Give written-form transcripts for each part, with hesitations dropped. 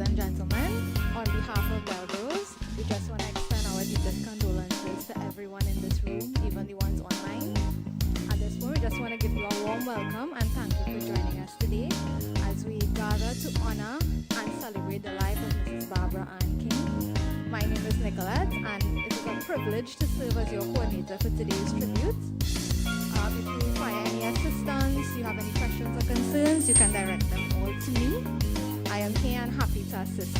and gentlemen, on behalf of Belgroves, we just want to extend our deepest condolences to everyone in this room, even the ones online. At this point, we just want to give you a warm welcome and thank you for joining us today as we gather to honor and celebrate the life of Mrs. Barbara Ann King. My name is Nicolette, and it is a privilege to serve as your coordinator for today's tribute. If you require any assistance, you have any questions or concerns, you can direct them all to me. I am here and happy to assist.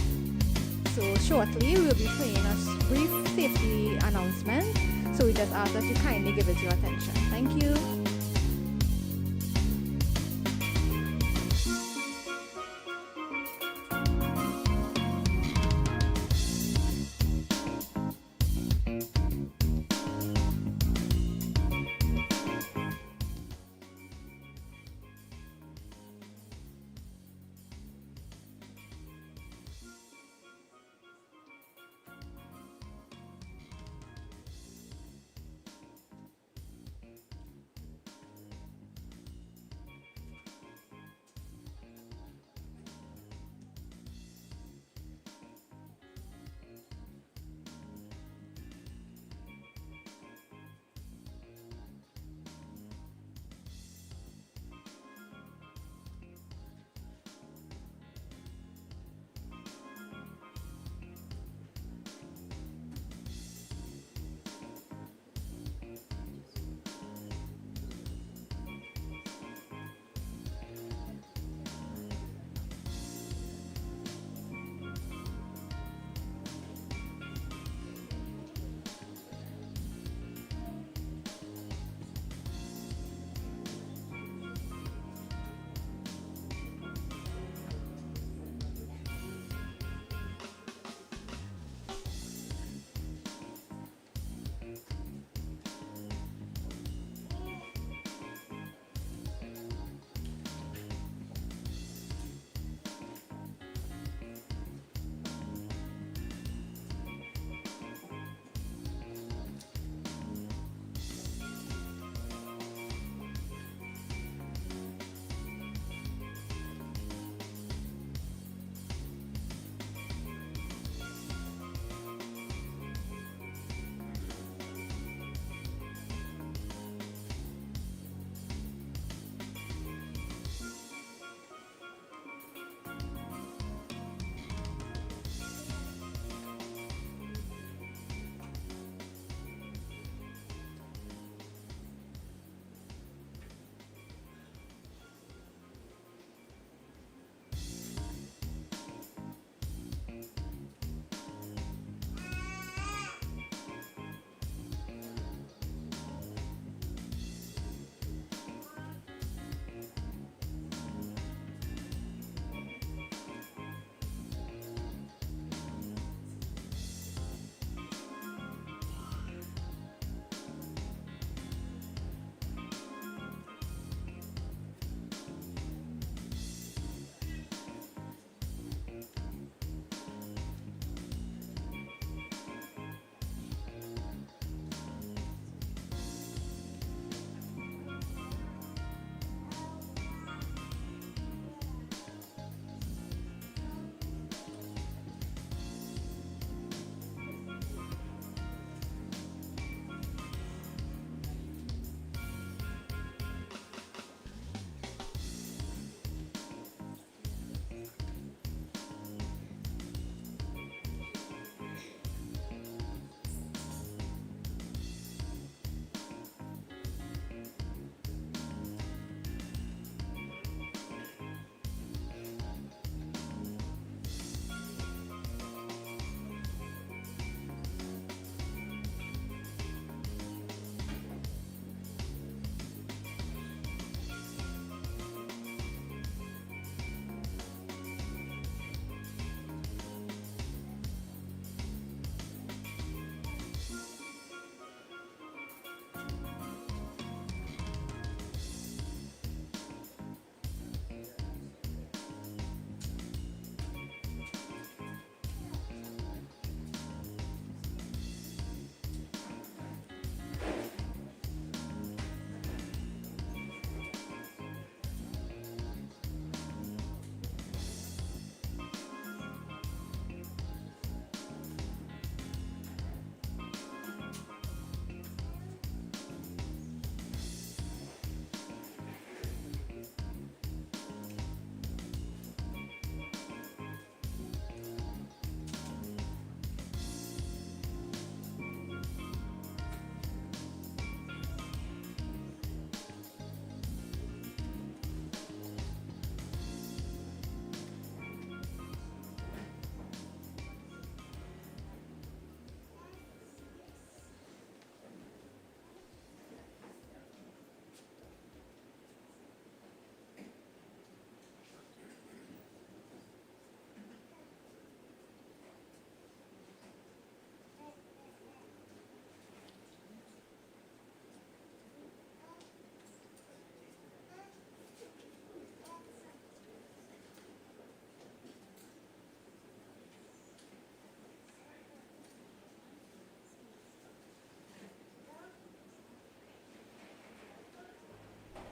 So shortly, we'll be playing a brief safety announcement. So we just ask that you kindly give it your attention. Thank you.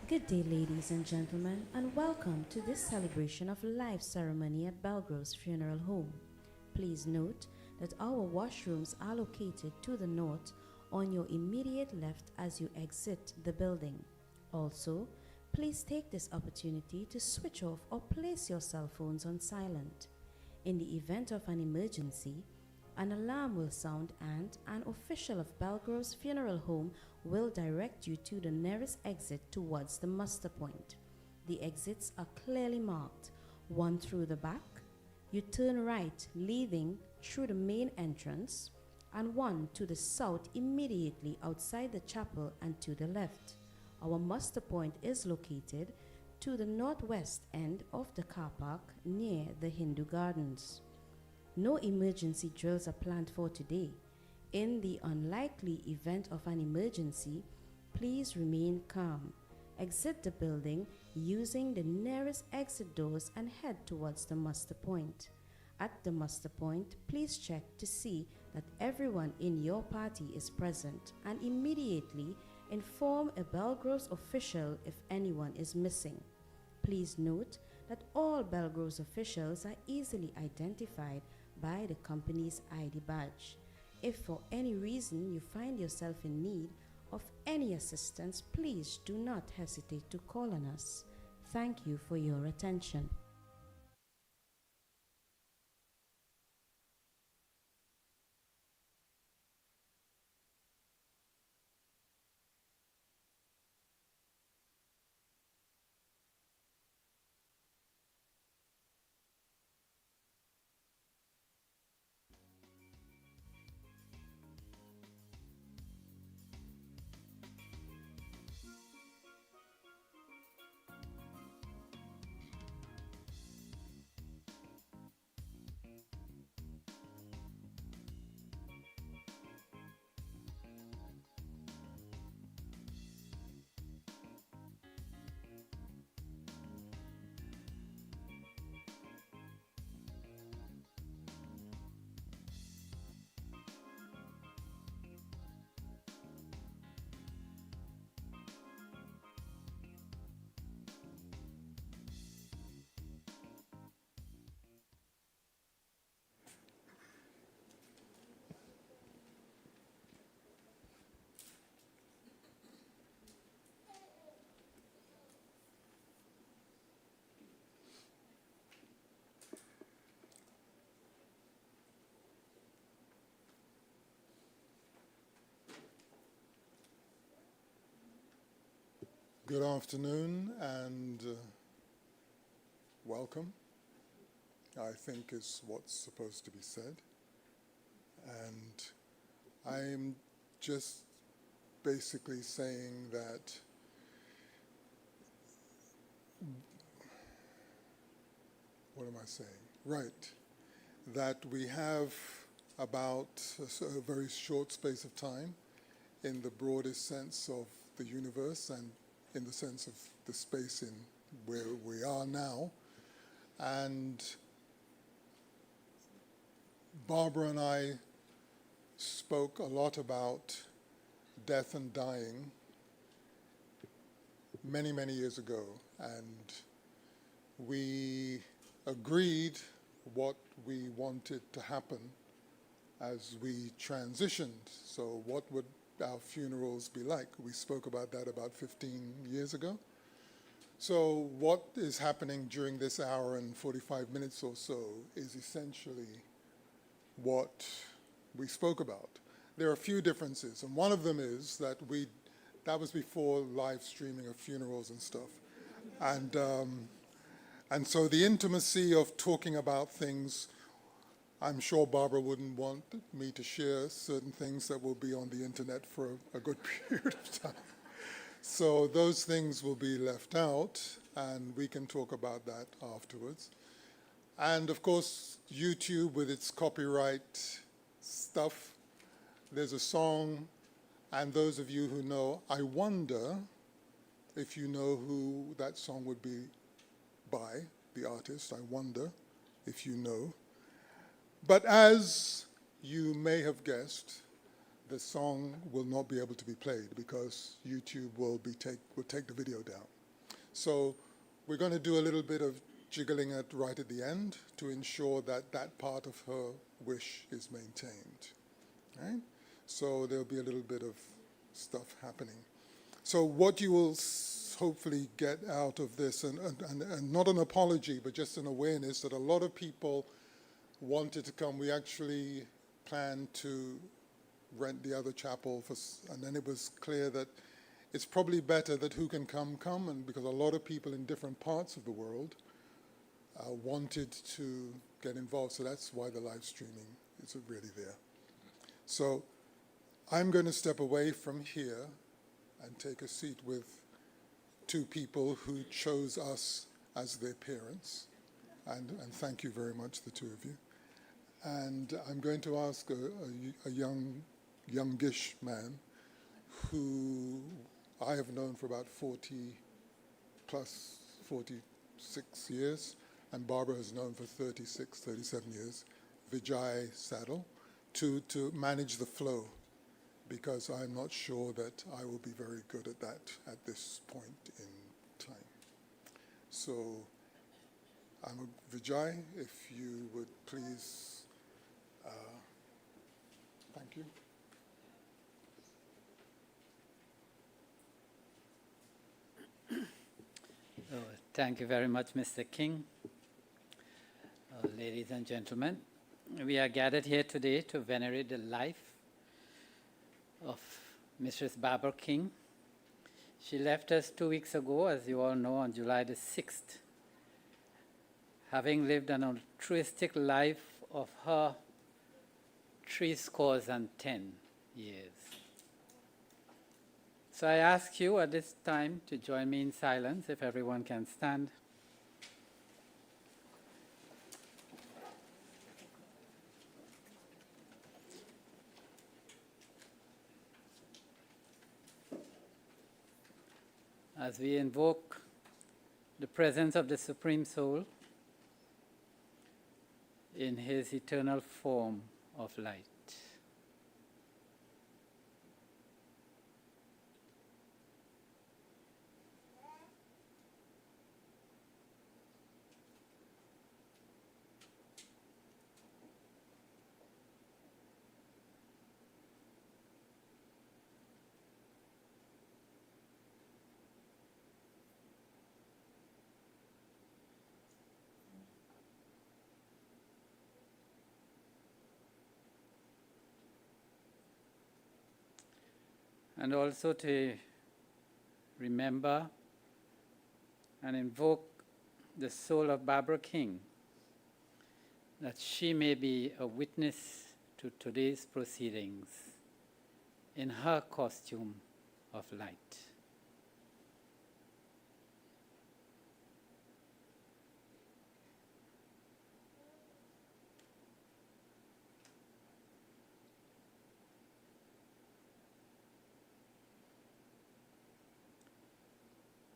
Good day, ladies and gentlemen, and welcome to this celebration of life ceremony at Belgroves Funeral Home. Please note that our washrooms are located to the north on your immediate left as you exit the building. Also, please take this opportunity to switch off or place your cell phones on silent. In the event of an emergency, an alarm will sound and an official of Belgroves Funeral Home will direct you to the nearest exit towards the muster point. The exits are clearly marked, one through the back, you turn right leading through the main entrance, and one to the south immediately outside the chapel and to the left. Our muster point is located to the northwest end of the car park near the Hindu Gardens. No emergency drills are planned for today. In the unlikely event of an emergency, please remain calm. Exit the building using the nearest exit doors and head towards the muster point. At the muster point, please check to see that everyone in your party is present and immediately inform a Belgroves official if anyone is missing. Please note that all Belgroves officials are easily identified by the company's ID badge. If for any reason you find yourself in need of any assistance, please do not hesitate to call on us. Thank you for your attention. Good afternoon and welcome, I think is what's supposed to be said. And I'm just basically saying that what am I saying? Right, that we have about a very short space of time in the broadest sense of the universe and in the sense of the space in where we are now. And Barbara and I spoke a lot about death and dying many, many years ago. And we agreed what we wanted to happen as we transitioned. So what would our funerals be like? We spoke about that about 15 years ago. So what is happening during this hour and 45 minutes or so is essentially what we spoke about. There are a few differences, and one of them is that that was before live streaming of funerals and stuff. And so the intimacy of talking about things, I'm sure Barbara wouldn't want me to share certain things that will be on the internet for a good period of time. So those things will be left out, and we can talk about that afterwards. And of course, YouTube with its copyright stuff. There's a song, and those of you who know, I wonder if you know who that song would be by, the artist. I wonder if you know. But as you may have guessed, the song will not be able to be played because YouTube will take the video down. So we're going to do a little bit of jiggling right at the end to ensure that that part of her wish is maintained. Right? So there'll be a little bit of stuff happening. So what you will hopefully get out of this, and not an apology, but just an awareness that a lot of people wanted to come. We actually planned to rent the other chapel, and then it was clear that it's probably better that who can come, and because a lot of people in different parts of the world wanted to get involved, so that's why the live streaming is really there. So I'm going to step away from here and take a seat with two people who chose us as their parents, and thank you very much, the two of you. And I'm going to ask a youngish man who I have known for about 46 years, and Barbara has known for 36, 37 years, Vijay Saddle, to manage the flow, because I'm not sure that I will be very good at that at this point in time. So, Vijay, if you would please, thank you. Thank you very much, Mr. King. Ladies and gentlemen, we are gathered here today to venerate the life of Mrs. Barbara King. She left us 2 weeks ago, as you all know, on July the 6th, having lived an altruistic life of her 70 years. So I ask you at this time to join me in silence, if everyone can stand. As we invoke the presence of the Supreme Soul in his eternal form of light. And also to remember and invoke the soul of Barbara King, that she may be a witness to today's proceedings in her costume of light.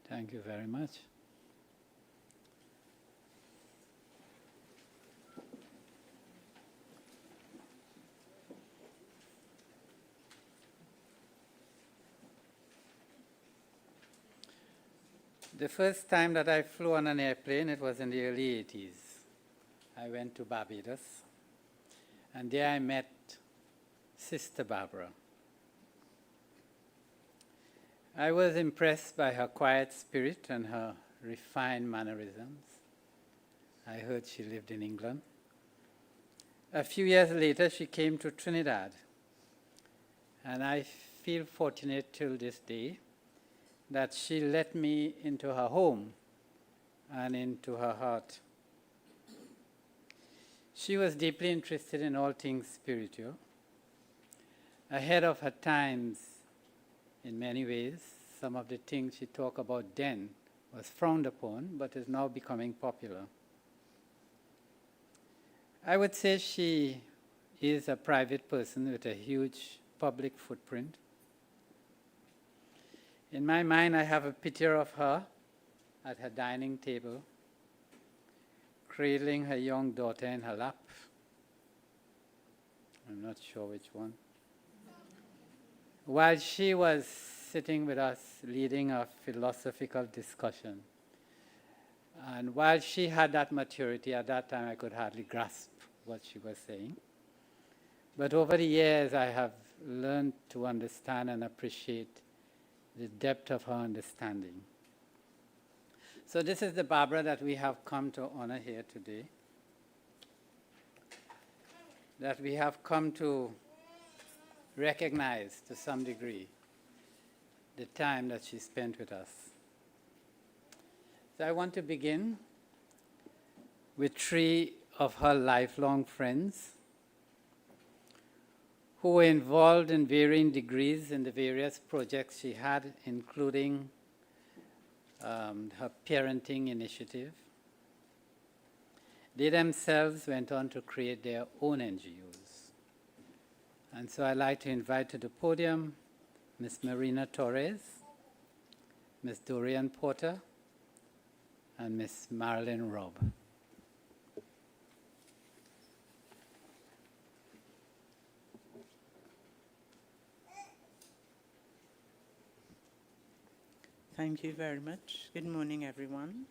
Thank you very much. The first time that I flew on an airplane, it was in the early 80s. I went to Barbados, and there I met Sister Barbara. I was impressed by her quiet spirit and her refined mannerisms. I heard she lived in England. A few years later, she came to Trinidad, and I feel fortunate till this day that she let me into her home and into her heart. She was deeply interested in all things spiritual, ahead of her times in many ways. Some of the things she talked about then was frowned upon, but is now becoming popular. I would say she is a private person with a huge public footprint. In my mind, I have a picture of her at her dining table, cradling her young daughter in her lap. I'm not sure which one. While she was sitting with us, leading a philosophical discussion And while she had that maturity, at that time I could hardly grasp what she was saying. But over the years, I have learned to understand and appreciate the depth of her understanding. So this is the Barbara that we have come to honor here today, that we have come to recognize to some degree the time that she spent with us. So I want to begin with 3 of her lifelong friends who were involved in varying degrees in the various projects she had, including her parenting initiative. They themselves went on to create their own NGOs. And so I'd like to invite to the podium Ms. Marina Torres, Ms. Dorian Porter, and Ms. Marilyn Robb. Thank you very much. Good morning, everyone.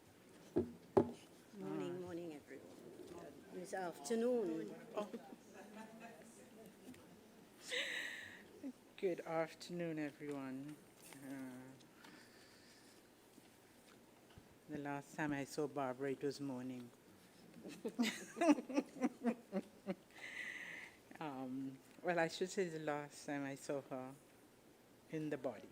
Morning, morning, everyone. It's afternoon. Good afternoon, everyone. The last time I saw Barbara, it was morning. Well, I should say the last time I saw her in the body.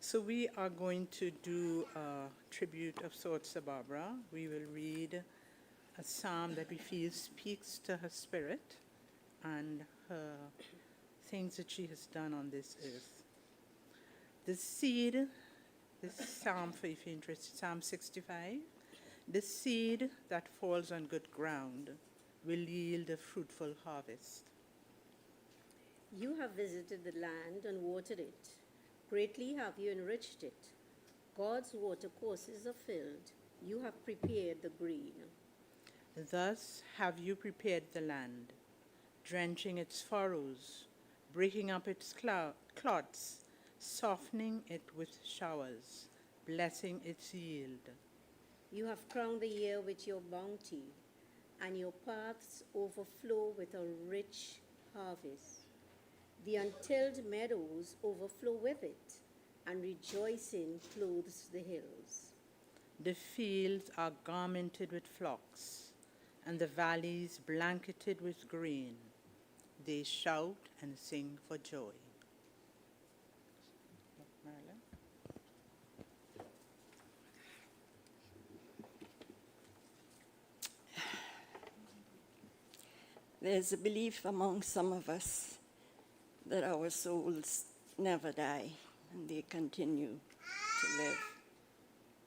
So we are going to do a tribute of sorts to Barbara. We will read a psalm that we feel speaks to her spirit and her things that she has done on this earth. The seed, this psalm, for if you're interested, Psalm 65, the seed that falls on good ground will yield a fruitful harvest. You have visited the land and watered it. Greatly have you enriched it. God's watercourses are filled. You have prepared the green. Thus have you prepared the land, drenching its furrows, breaking up its clods, softening it with showers, blessing its yield. You have crowned the year with your bounty, and your paths overflow with a rich harvest. The untilled meadows overflow with it, and rejoicing clothes the hills. The fields are garmented with flocks, and the valleys blanketed with green. They shout and sing for joy. Marilyn? There's a belief among some of us that our souls never die and they continue to live,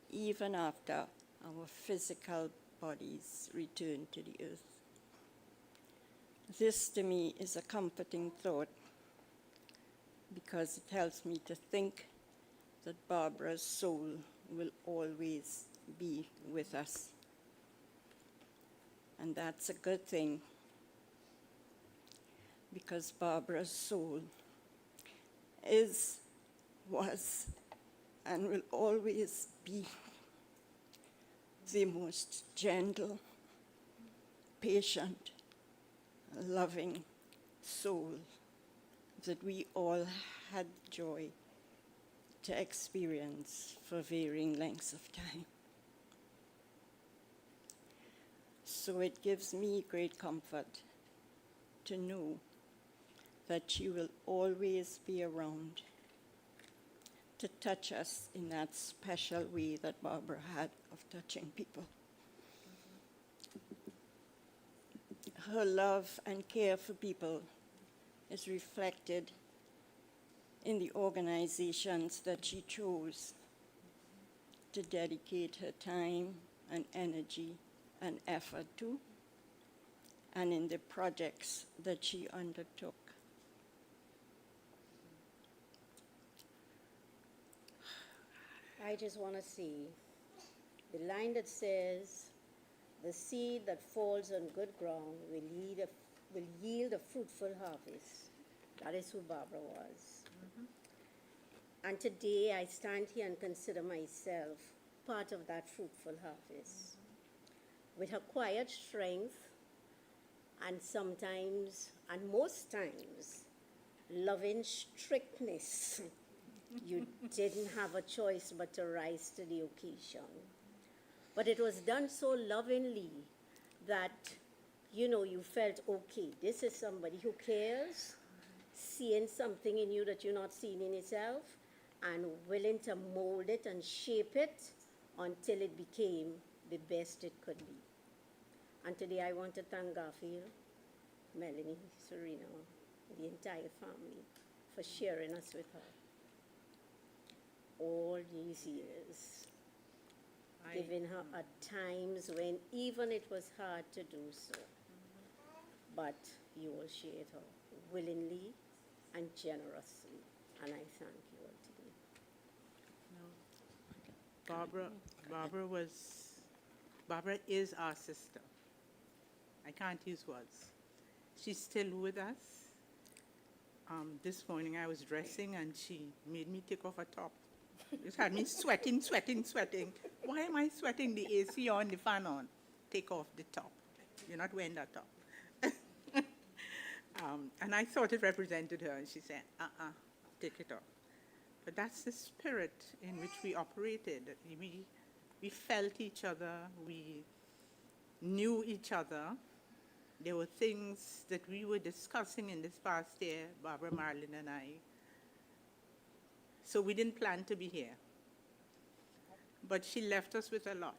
even after our physical bodies return to the earth. This to me is a comforting thought because it helps me to think that Barbara's soul will always be with us. And that's a good thing, because Barbara's soul is, was, and will always be the most gentle, patient, loving soul that we all had joy to experience for varying lengths of time. So it gives me great comfort to know that she will always be around to touch us in that special way that Barbara had of touching people. Her love and care for people is reflected in the organizations that she chose to dedicate her time and energy and effort to, and in the projects that she undertook. I just want to see the line that says, the seed that falls on good ground will yield a fruitful harvest. That is who Barbara was. And today I stand here and consider myself part of that fruitful harvest. With her quiet strength, and sometimes, and most times, loving strictness, you didn't have a choice but to rise to the occasion. But it was done so lovingly that, you felt, okay, this is somebody who cares, seeing something in you that you're not seeing in yourself, and willing to mold it and shape it until it became the best it could be. And today I want to thank Garfield, Melanie, Serena, the entire family for sharing us with her all these years, giving her at times when even it was hard to do so. But you all shared her willingly and generously, and I thank you all today. Barbara is our sister. I can't use words. She's still with us. This morning I was dressing and she made me take off a top. It had me sweating. Why am I sweating? The AC on, the fan on. Take off the top. You're not wearing that top. And I thought it represented her, and she said, take it off. But that's the spirit in which we operated. We felt each other, we knew each other. There were things that we were discussing in this past year, Barbara, Marlin, and I. So we didn't plan to be here. But she left us with a lot.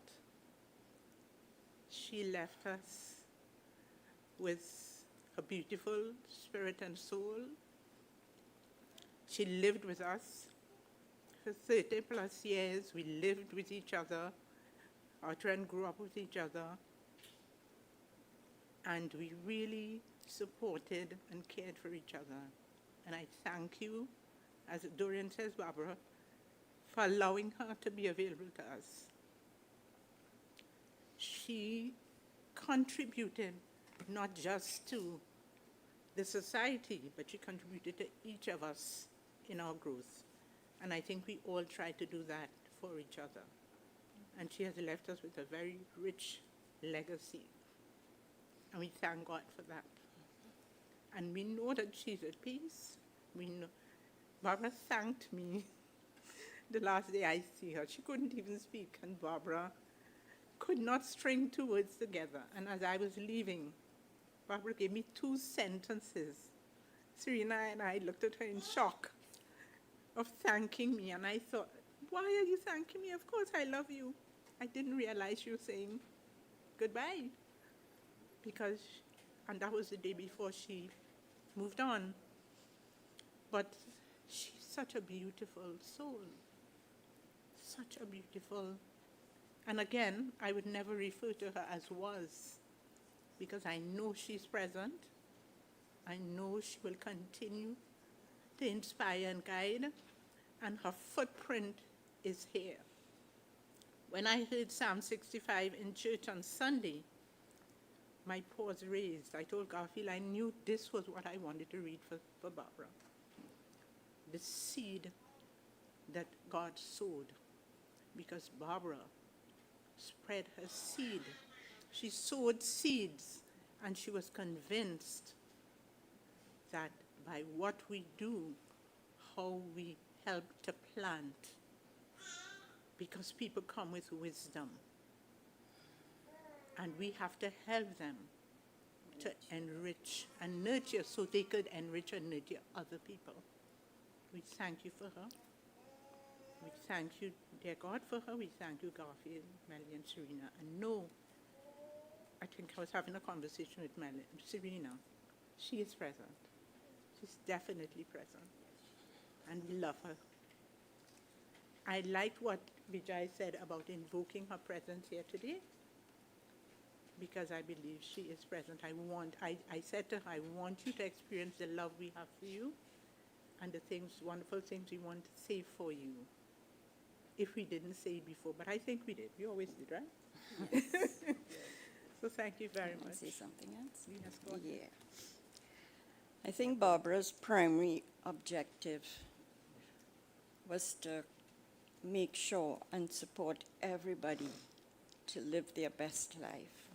She left us with a beautiful spirit and soul. She lived with us for 30 plus years. We lived with each other. Our children grew up with each other. And we really supported and cared for each other. And I thank you, as Dorian says, Barbara, for allowing her to be available to us. She contributed not just to the society, but she contributed to each of us in our growth. And I think we all try to do that for each other. And she has left us with a very rich legacy. And we thank God for that. And we know that she's at peace. We know. Barbara thanked me the last day I see her. She couldn't even speak, and Barbara could not string two words together. And as I was leaving, Barbara gave me 2 sentences. Serena and I looked at her in shock of thanking me, and I thought, why are you thanking me? Of course I love you. I didn't realize you were saying goodbye. And that was the day before she moved on. But she's such a beautiful soul. Such a beautiful, and again, I would never refer to her as was, because I know she's present. I know she will continue to inspire and guide, and her footprint is here. When I heard Psalm 65 in church on Sunday, my paws raised. I told Garfield I knew this was what I wanted to read for Barbara. The seed that God sowed, because Barbara spread her seed. She sowed seeds, and she was convinced that by what we do, how we help to plant, because people come with wisdom, and we have to help them to enrich and nurture so they could enrich and nurture other people. We thank you for her. We thank you, dear God, for her. We thank you, Garfield, Melly, and Serena. And no, I think I was having a conversation with Serena. She is present. She's definitely present. And we love her. I liked what Vijay said about invoking her presence here today, because I believe she is present. I said to her, I want you to experience the love we have for you and the wonderful things we want to say for you. If we didn't say it before, but I think we did. We always did, right? Yes. So thank you very much. Say something else? Yes, go ahead. Yeah. I think Barbara's primary objective was to make sure and support everybody to live their best life.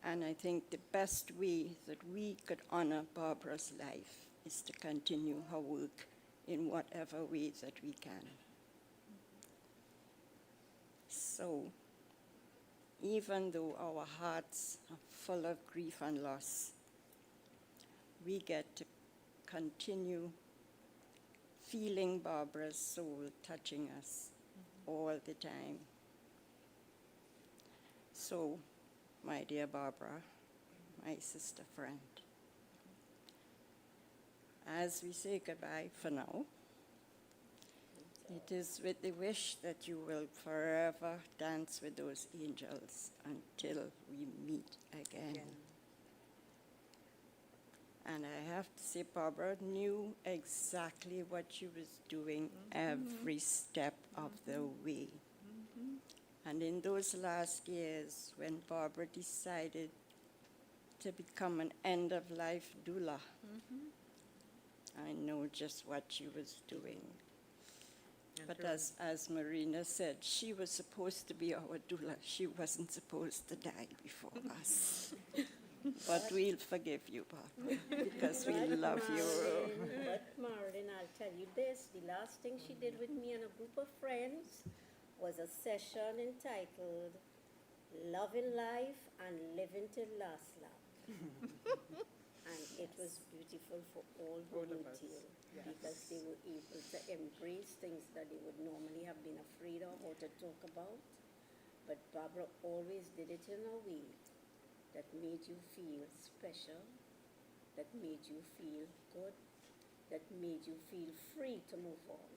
And I think the best way that we could honor Barbara's life is to continue her work in whatever way that we can. So, even though our hearts are full of grief and loss, we get to continue feeling Barbara's soul touching us all the time. So, my dear Barbara, my sister friend, as we say goodbye for now, it is with the wish that you will forever dance with those angels until we meet again. And I have to say, Barbara knew exactly what she was doing every step of the way. And in those last years, when Barbara decided to become an end-of-life doula, I know just what she was doing. But as Marina said, she was supposed to be our doula. She wasn't supposed to die before us. But we'll forgive you, Barbara, because we love you. But Marilyn, I'll tell you this, the last thing she did with me and a group of friends was a session entitled Loving Life and Living Till Last Laugh. And it was beautiful for all who were there, because they were able to embrace things that they would normally have been afraid of or to talk about. But Barbara always did it in a way that made you feel special, that made you feel good, that made you feel free to move on.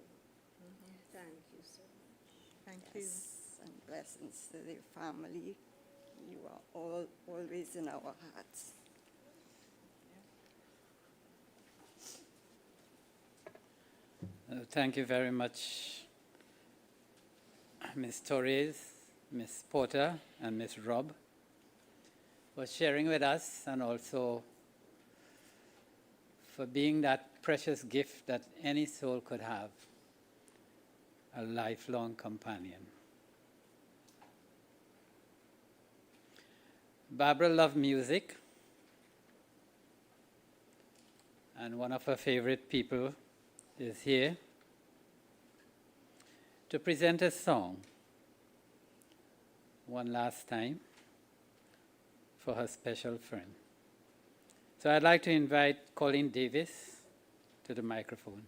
Thank you so much. Thank you. Yes, and blessings to the family. You are all always in our hearts. Thank you very much, Ms. Torres, Ms. Porter, and Ms. Robb, for sharing with us, and also for being that precious gift that any soul could have, a lifelong companion. Barbara loved music, and one of her favorite people is here to present a song one last time for her special friend. So I'd like to invite Colleen Davis to the microphone.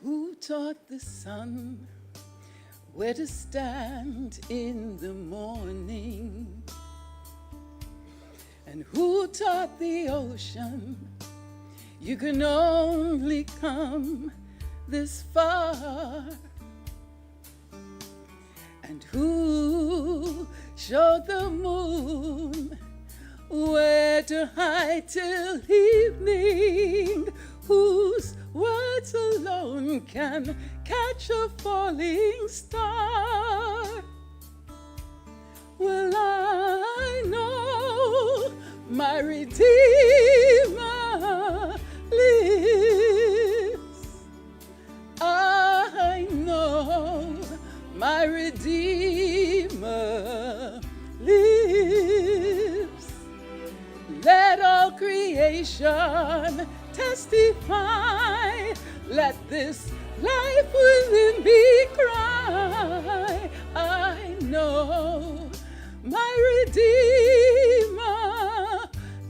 Who taught the sun where to stand in the morning? And who taught the ocean you can only come this far? And who showed the moon where to hide till evening? Whose words alone can catch a falling star? Well, I know my Redeemer lives. I know my Redeemer lives. Let all creation testify, let this life within me cry. I know my Redeemer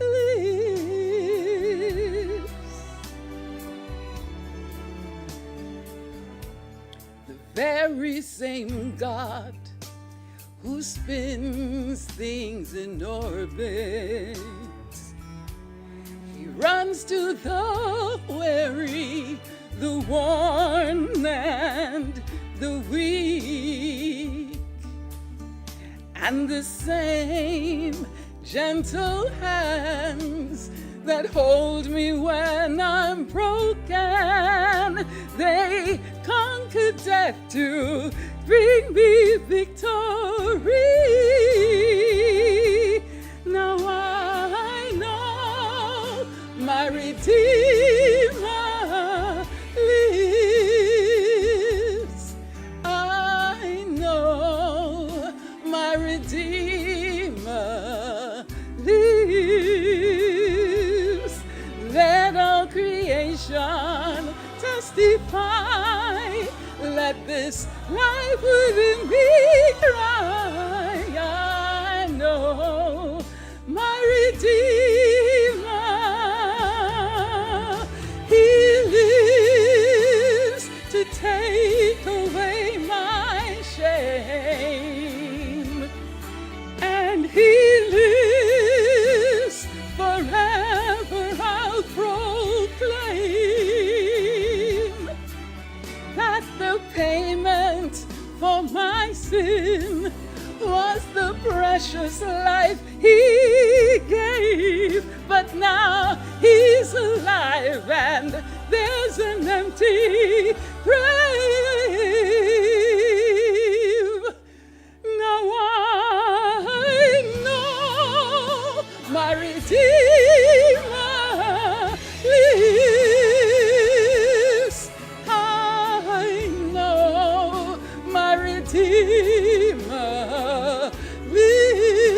lives. The very same God who spins things in orbit. He runs to the weary, the worn, and the weak, and the same gentle hands that hold me when I'm broken, they conquer death to bring me victory. Now I know my Redeemer lives. I know my Redeemer lives. Let all creation testify. Let this life within me cry. I know my Redeemer. He lives to take away my shame. And He lives forever. I'll proclaim that the payment for my sin was the precious life He gave. But now He's alive and there's an empty grave. Now I know my Redeemer lives. I know my Redeemer lives.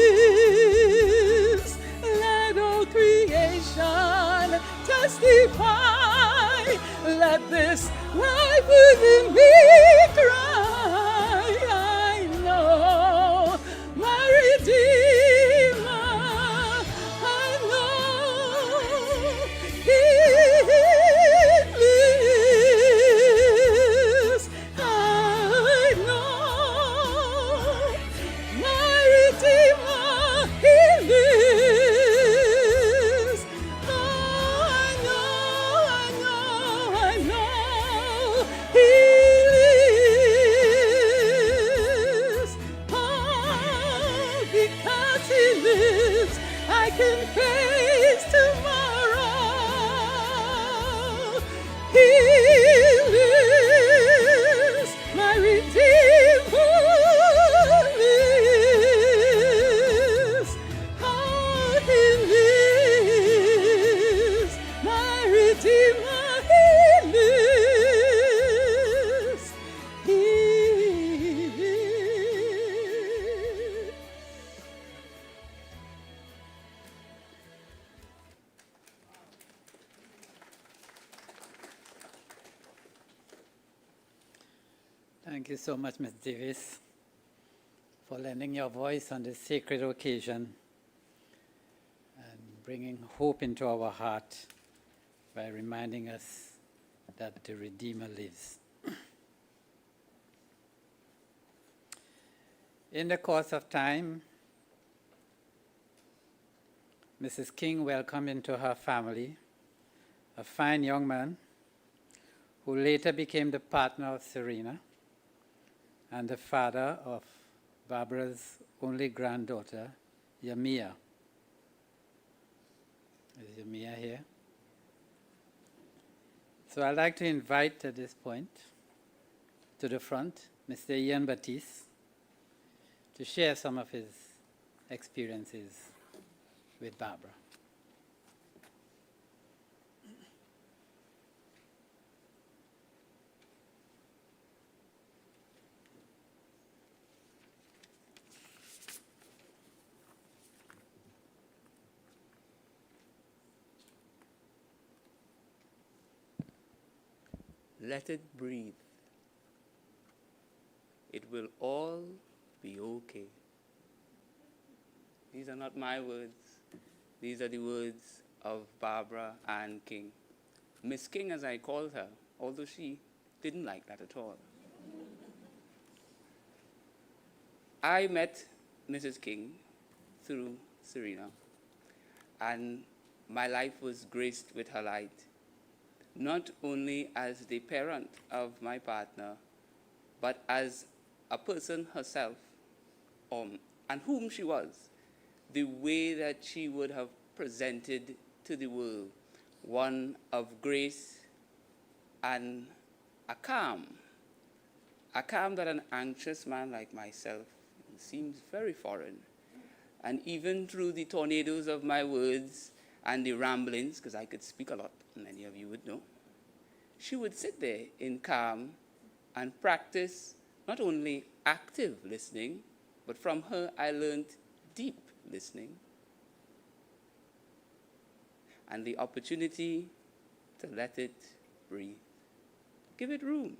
Let all creation testify. Let this life within me cry. I know my Redeemer. I know He lives. I know my Redeemer. He lives. I know He lives. Oh, because He lives, I can face tomorrow. He lives, my Redeemer lives. Oh, He lives, my Redeemer, He lives. He lives. Thank you so much, Ms. Davis, for lending your voice on this sacred occasion and bringing hope into our heart by reminding us that the Redeemer lives. In the course of time, Mrs. King welcomed into her family a fine young man who later became the partner of Serena and the father of Barbara's only granddaughter, Yamia. Is Yamia here? So I'd like to invite at this point to the front Mr. Ian Batiste to share some of his experiences with Barbara. Let it breathe. It will all be okay. These are not my words. These are the words of Barbara Ann King. Miss King, as I called her, although she didn't like that at all. I met Mrs. King through Serena, and my life was graced with her light, not only as the parent of my partner, but as a person herself, and whom she was, the way that she would have presented to the world, one of grace and a calm that an anxious man like myself seems very foreign. And even through the tornadoes of my words and the ramblings, because I could speak a lot, many of you would know, she would sit there in calm and practice not only active listening, but from her I learned deep listening and the opportunity to let it breathe. Give it room.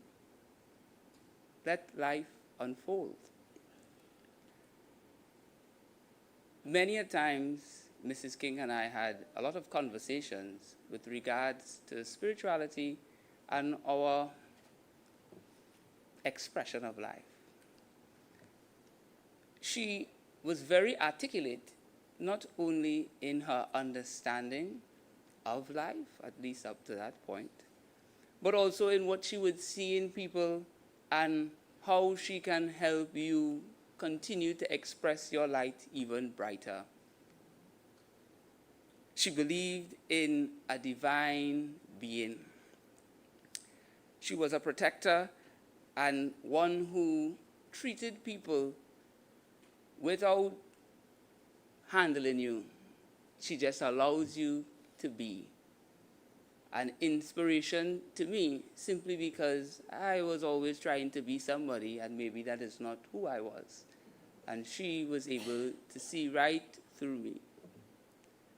Let life unfold. Many a times, Mrs. King and I had a lot of conversations with regards to spirituality and our expression of life. She was very articulate, not only in her understanding of life, at least up to that point, but also in what she would see in people and how she can help you continue to express your light even brighter. She believed in a divine being. She was a protector and one who treated people without handling you. She just allows you to be. An inspiration to me, simply because I was always trying to be somebody, and maybe that is not who I was. And she was able to see right through me,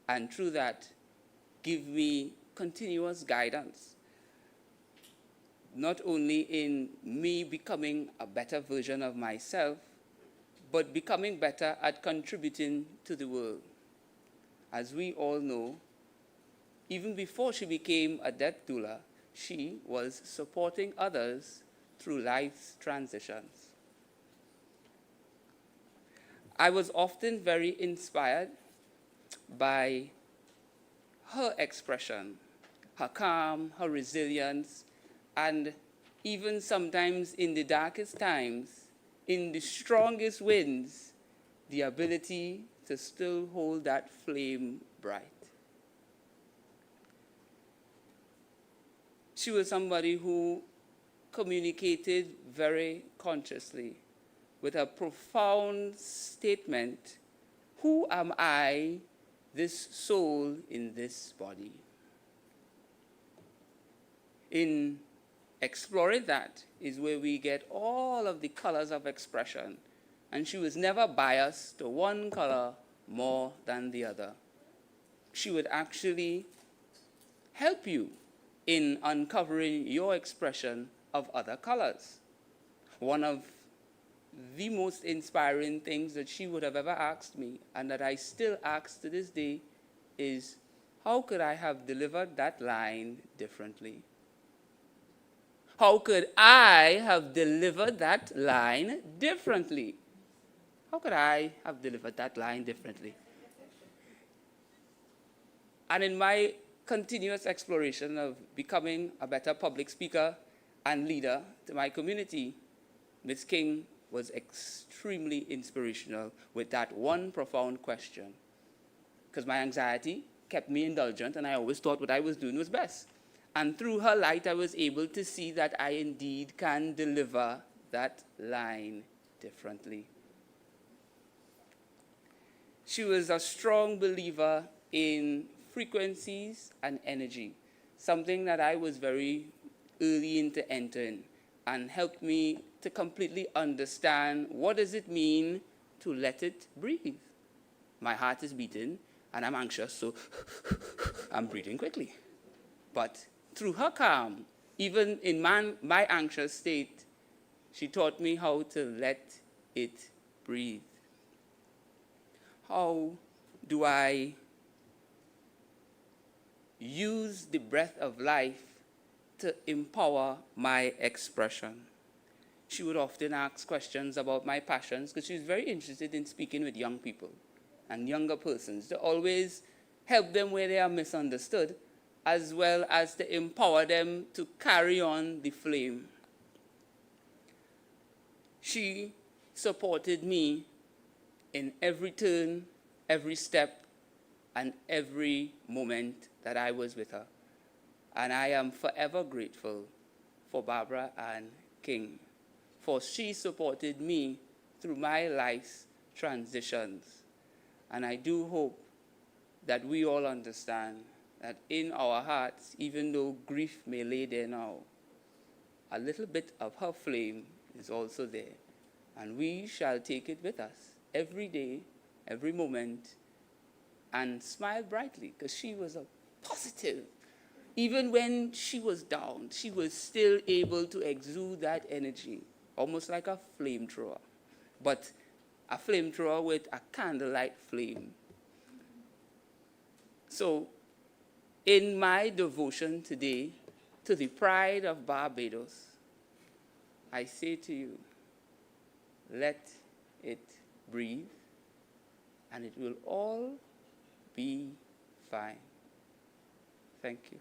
and through that, give me continuous guidance, not only in me becoming a better version of myself, but becoming better at contributing to the world. As we all know, even before she became a death doula, she was supporting others through life's transitions. I was often very inspired by her expression, her calm, her resilience, and even sometimes in the darkest times, in the strongest winds, the ability to still hold that flame bright. She was somebody who communicated very consciously with a profound statement, who am I, this soul in this body? In exploring that is where we get all of the colors of expression, and she was never biased to one color more than the other. She would actually help you in uncovering your expression of other colors. One of the most inspiring things that she would have ever asked me, and that I still ask to this day, is how could I have delivered that line differently? How could I have delivered that line differently? How could I have delivered that line differently? And in my continuous exploration of becoming a better public speaker and leader to my community, Ms. King was extremely inspirational with that one profound question. Because my anxiety kept me indulgent, and I always thought what I was doing was best. And through her light, I was able to see that I indeed can deliver that line differently. She was a strong believer in frequencies and energy, something that I was very early into entering, and helped me to completely understand what does it mean to let it breathe. My heart is beating, and I'm anxious, so I'm breathing quickly. But through her calm, even in my anxious state, she taught me how to let it breathe. How do I use the breath of life to empower my expression? she would often ask questions about my passions, because she was very interested in speaking with young people and younger persons to always help them where they are misunderstood, as well as to empower them to carry on the flame. She supported me in every turn, every step, and every moment that I was with her. And I am forever grateful for Barbara Ann King, for she supported me through my life's transitions. And I do hope that we all understand that in our hearts, even though grief may lay there now, a little bit of her flame is also there. And we shall take it with us every day, every moment, and smile brightly, because she was a positive. Even when she was down, she was still able to exude that energy, almost like a flamethrower, but a flamethrower with a candlelight flame. So, in my devotion today to the pride of Barbados, I say to you, let it breathe, and it will all be fine. Thank you.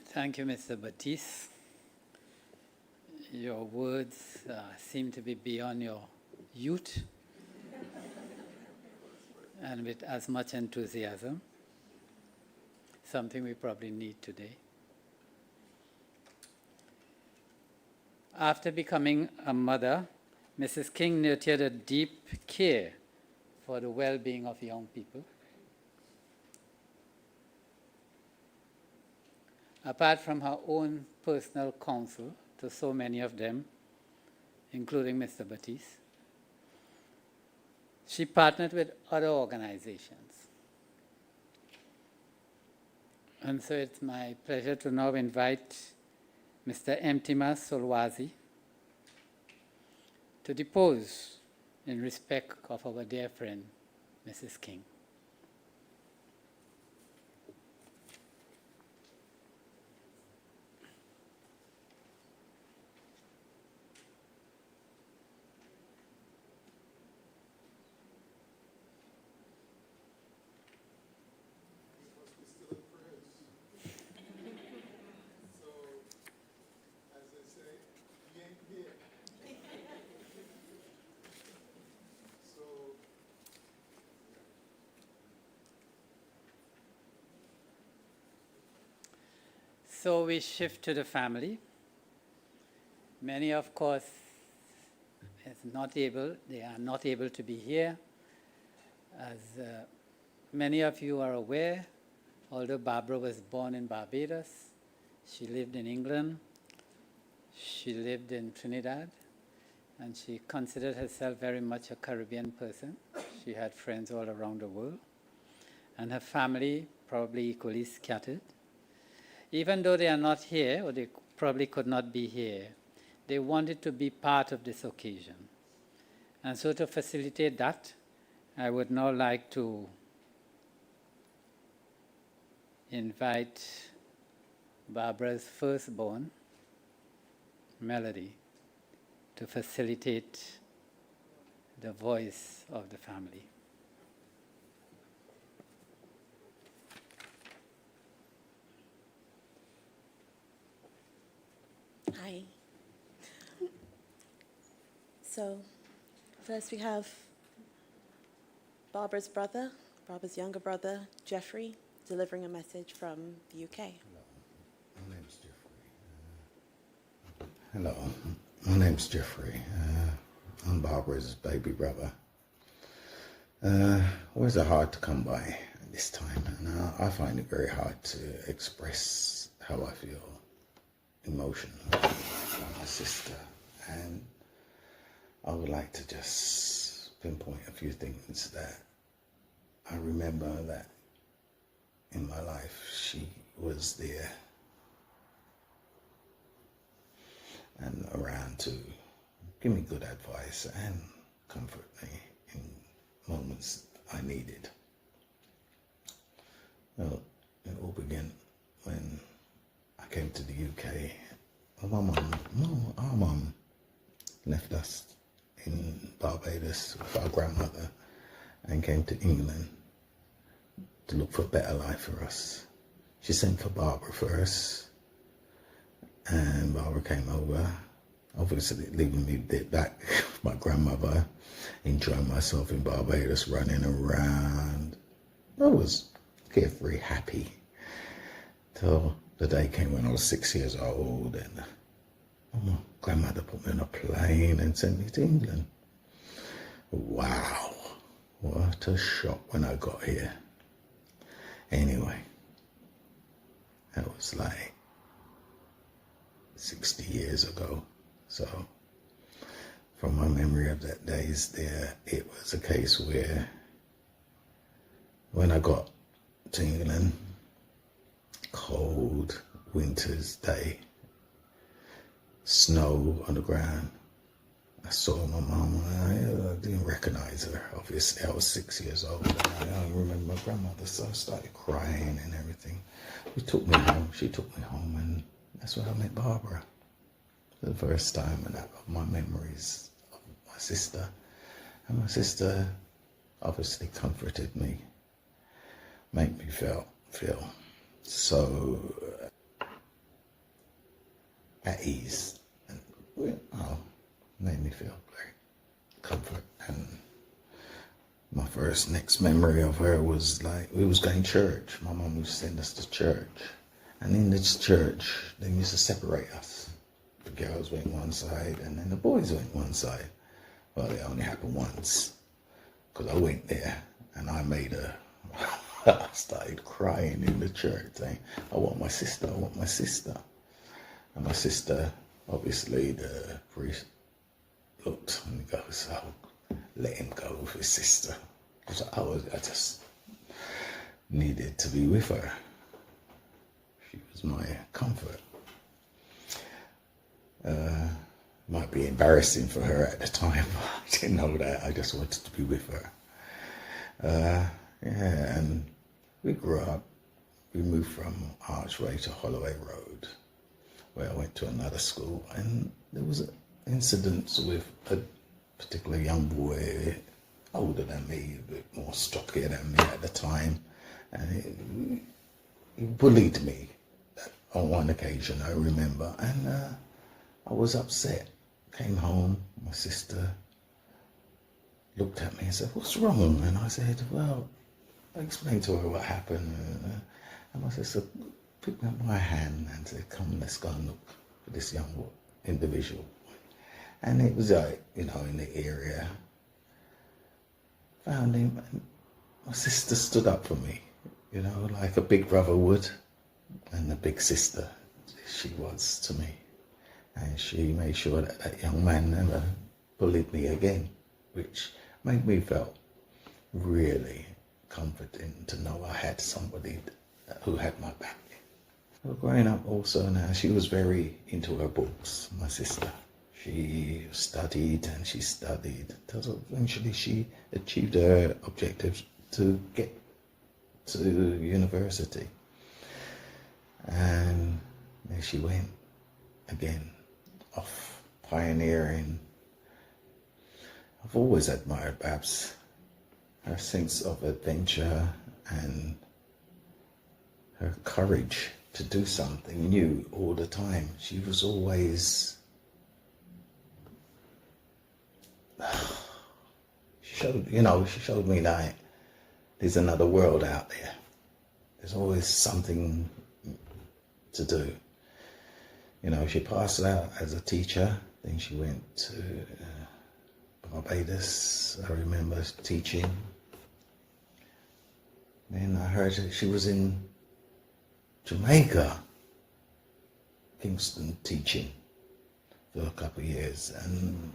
Thank you, Mr. Batiste. Your words seem to be beyond your youth and with as much enthusiasm, something we probably need today. After becoming a mother, Mrs. King nurtured a deep care for the well-being of young people. Apart from her own personal counsel to so many of them, including Mr. Batiste, she partnered with other organizations. And so it's my pleasure to now invite Mr. Emtima Solwazi to depose in respect of our dear friend, Mrs. King. So we shift to the family. Many, of course, they are not able to be here. As many of you are aware, although Barbara was born in Barbados, she lived in England, she lived in Trinidad, and she considered herself very much a Caribbean person. She had friends all around the world, and her family probably equally scattered. Even though they are not here, or they probably could not be here, they wanted to be part of this occasion. And so to facilitate that, I would now like to invite Barbara's firstborn, Melody, to facilitate the voice of the family. Hi. So, first we have Barbara's brother, Barbara's younger brother, Jeffrey, delivering a message from the UK. Hello, my name's Jeffrey. Hello, my name's Jeffrey. I'm Barbara's baby brother. Words are hard to come by at this time, and I find it very hard to express how I feel emotional for my sister, and I would like to just pinpoint a few things that I remember that in my life she was there and around to give me good advice and comfort me in moments I needed. Well, it all began when I came to the UK. Well, our mum left us in Barbados with our grandmother and came to England to look for a better life for us. She sent for Barbara first, and Barbara came over, obviously leaving me back with my grandmother, enjoying myself in Barbados, running around. I was carefree, happy, till the day came when I was 6 years old, and my grandmother put me on a plane and sent me to England. Wow, what a shock when I got here. Anyway, that was like 60 years ago. So from my memory of that days there, it was a case where when I got to England, cold winter's day, snow on the ground, I saw my mum. I didn't recognize her. Obviously, I was 6 years old. And I remember my grandmother, so I started crying and everything. She took me home, and that's where I met Barbara. For the first time in my memories of my sister. And my sister obviously comforted me, made me feel so at ease. And made me feel very comfort. And my first next memory of her was like, we was going to church. My mum used to send us to church. And in this church, they used to separate us. The girls went one side and then the boys went one side. Well, it only happened once, because I went there and I made I started crying in the church saying, I want my sister, I want my sister. And my sister, obviously the priest looked and he goes, oh, let him go with his sister. Because I just needed to be with her. She was my comfort. Might be embarrassing for her at the time, but I didn't know that. I just wanted to be with her. And we grew up. We moved from Archway to Holloway Road, where I went to another school, and there was an incident with a particular young boy, older than me, a bit more stockier than me at the time, and he bullied me on one occasion, I remember, and I was upset. Came home, my sister looked at me and said, what's wrong? And I said, well, I explained to her what happened, and my sister picked up my hand and said, come, let's go and look for this young individual. And it was like, in the area. Found him, and my sister stood up for me, like a big brother would, and a big sister she was to me. And she made sure that that young man never bullied me again, which made me feel really comforting to know I had somebody who had my back. Well, growing up also now, she was very into her books, my sister. She studied and she studied until eventually she achieved her objectives to get to university. And there she went again, off pioneering. I've always admired Babs, her sense of adventure and her courage to do something new all the time. She was always, she showed me that there's another world out there. There's always something to do. She passed out as a teacher, then she went to Barbados, I remember teaching. Then I heard that she was in Jamaica, Kingston, teaching for a couple of years. And,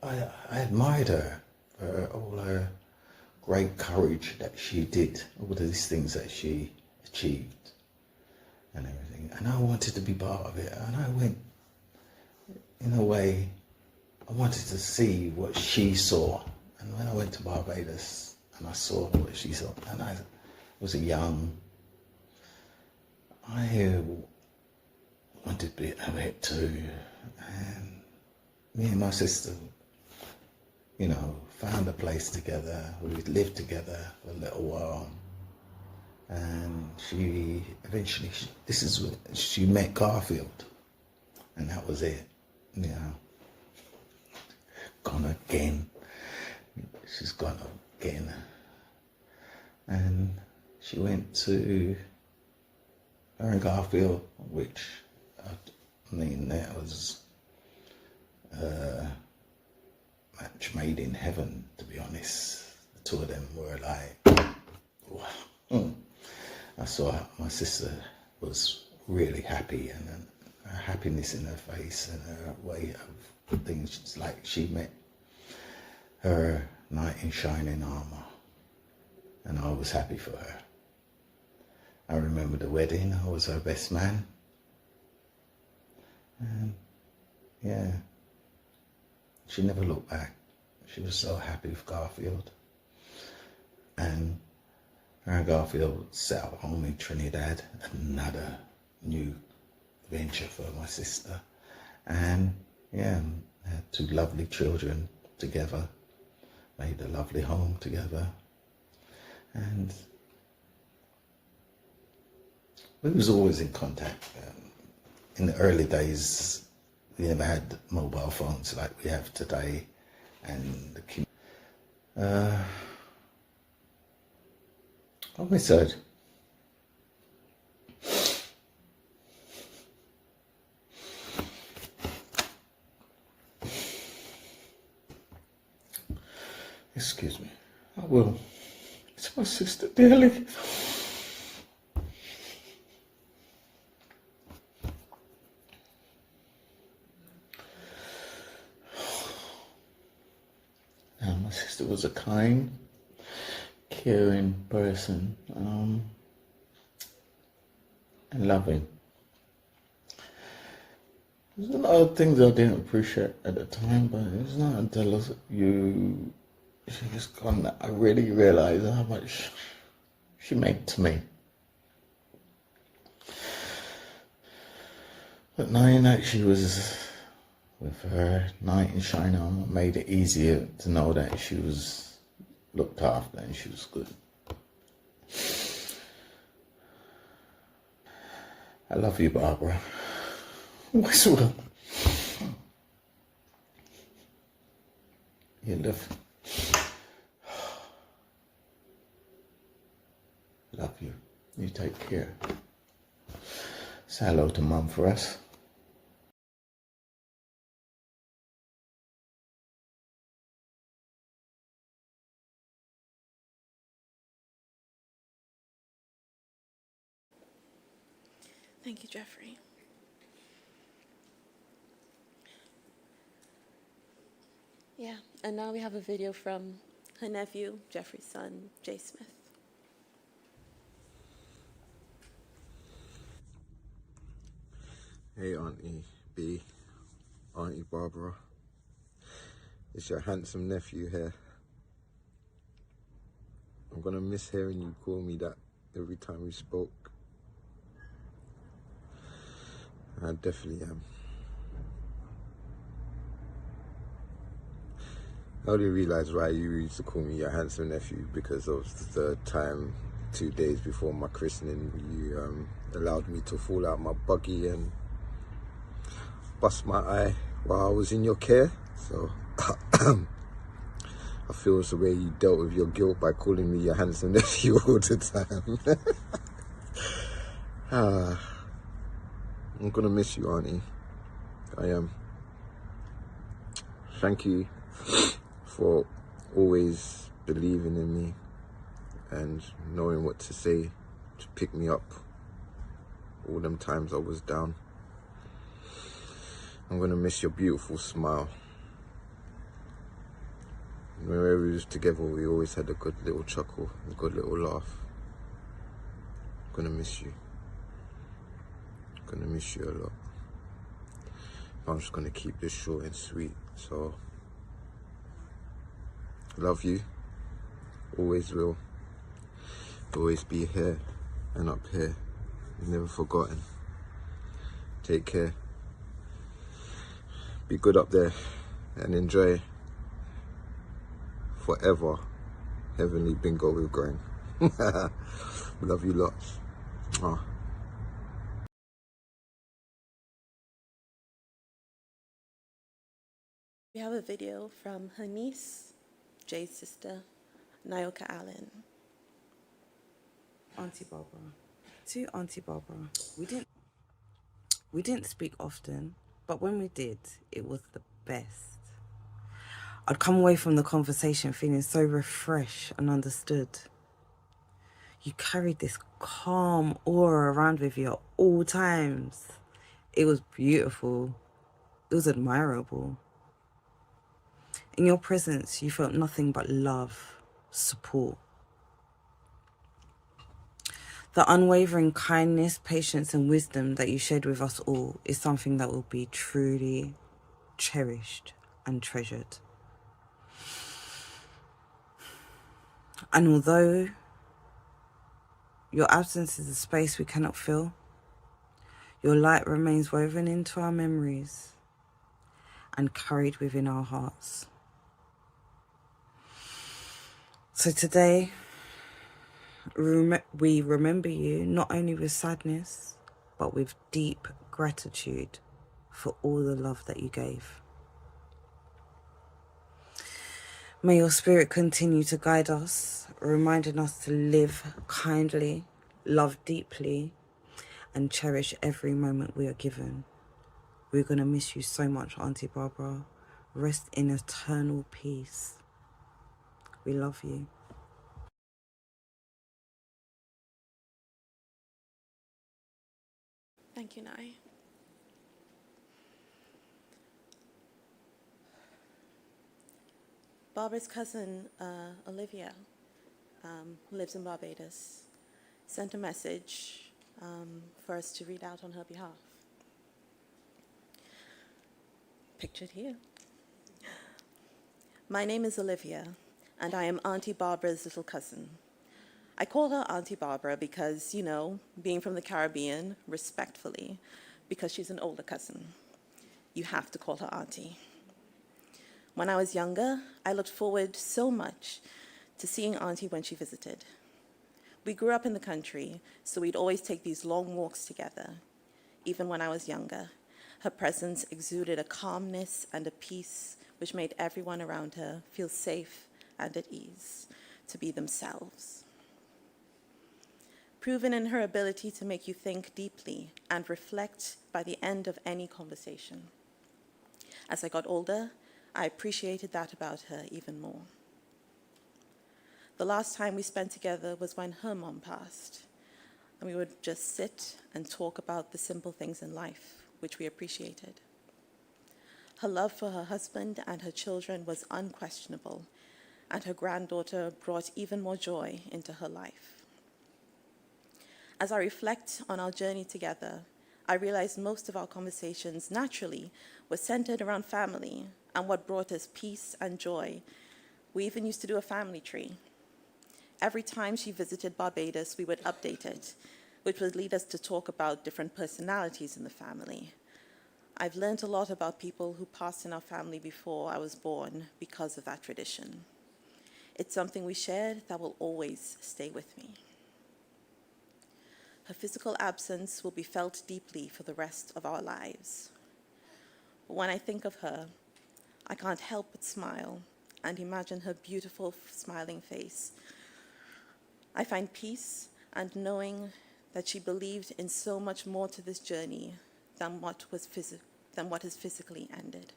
I admired her for all her great courage that she did, all these things that she achieved and everything. And I wanted to be part of it. And I went, in a way, I wanted to see what she saw. And when I went to Barbados and I saw what she saw, and was young, I wanted a bit of it too. And me and my sister, you know, found a place together. We lived together for a little while. And she eventually, she met Garfield. And that was it, you know. Gone again. She's gone again. And she went to her and Garfield, which, I mean, that was a match made in heaven, to be honest. The two of them were like, wow. I saw my sister was really happy, and her happiness in her face and her way of things. It's like she met her knight in shining armor, and I was happy for her. I remember the wedding. I was her best man, and yeah, she never looked back. She was so happy with Garfield, and her and Garfield set up home in Trinidad, another new venture for my sister. And yeah, had two lovely children together, made a lovely home together. And we was always in contact. In the early days, we never had mobile phones like we have today. And I miss her. Excuse me. I will. It's my sister dearly. Now, my sister was a kind, caring person, and loving. There's a lot of things I didn't appreciate at the time, but it's not until she was gone that I really realised how much she meant to me. But knowing that she was with her knight in shining armor made it easier to know that she was looked after and she was good. I love you, Barbara. Always will. You live. Love you. You take care. Say hello to Mum for us. Thank you, Jeffrey. Yeah, and now we have a video from her nephew, Jeffrey's son, Jay Smith. Hey Auntie B, Auntie Barbara, it's your handsome nephew here. I'm gonna miss hearing you call me that every time we spoke. I definitely am. I only realised why you used to call me your handsome nephew because of the time 2 days before my christening you allowed me to fall out my buggy and bust my eye while I was in your care. So I feel it's the way you dealt with your guilt by calling me your handsome nephew all the time. I'm gonna miss you, Auntie. I am. Thank you for always believing in me and knowing what to say to pick me up all them times I was down. I'm gonna miss your beautiful smile. Whenever we was together, we always had a good little chuckle, a good little laugh. I'm gonna miss you. I'm gonna miss you a lot. I'm just gonna keep this short and sweet. So, love you. Always will. always be here and up here. You're never forgotten. Take care. Be good up there and enjoy forever heavenly bingo with going. Love you lots. Mwah. We have a video from her niece, Jay's sister, Nayoka Allen. Auntie Barbara. To Auntie Barbara. We didn't speak often, but when we did, it was the best. I'd come away from the conversation feeling so refreshed and understood. You carried this calm aura around with you at all times. It was beautiful. It was admirable. In your presence, you felt nothing but love, support. The unwavering kindness, patience, and wisdom that you shared with us all is something that will be truly cherished and treasured. And although your absence is a space we cannot fill, your light remains woven into our memories and carried within our hearts. So today, we remember you not only with sadness, but with deep gratitude for all the love that you gave. May your spirit continue to guide us, reminding us to live kindly, love deeply, and cherish every moment we are given. We're going to miss you so much, Auntie Barbara. Rest in eternal peace. We love you. Thank you, Nai. Barbara's cousin, Olivia, who lives in Barbados, sent a message for us to read out on her behalf. Pictured here. My name is Olivia, and I am Auntie Barbara's little cousin. I call her Auntie Barbara because, you know, being from the Caribbean, respectfully, because she's an older cousin. You have to call her Auntie. When I was younger, I looked forward so much to seeing Auntie when she visited. We grew up in the country, so we'd always take these long walks together. Even when I was younger, her presence exuded a calmness and a peace which made everyone around her feel safe and at ease to be themselves. Proven in her ability to make you think deeply and reflect by the end of any conversation. As I got older, I appreciated that about her even more. The last time we spent together was when her mom passed, and we would just sit and talk about the simple things in life, which we appreciated. Her love for her husband and her children was unquestionable, and her granddaughter brought even more joy into her life. As I reflect on our journey together, I realize most of our conversations naturally were centered around family and what brought us peace and joy. We even used to do a family tree. Every time she visited Barbados, we would update it, which would lead us to talk about different personalities in the family. I've learned a lot about people who passed in our family before I was born because of that tradition. It's something we shared that will always stay with me. Her physical absence will be felt deeply for the rest of our lives. But when I think of her, I can't help but smile and imagine her beautiful, smiling face. I find peace and knowing that she believed in so much more to this journey than what has physically ended.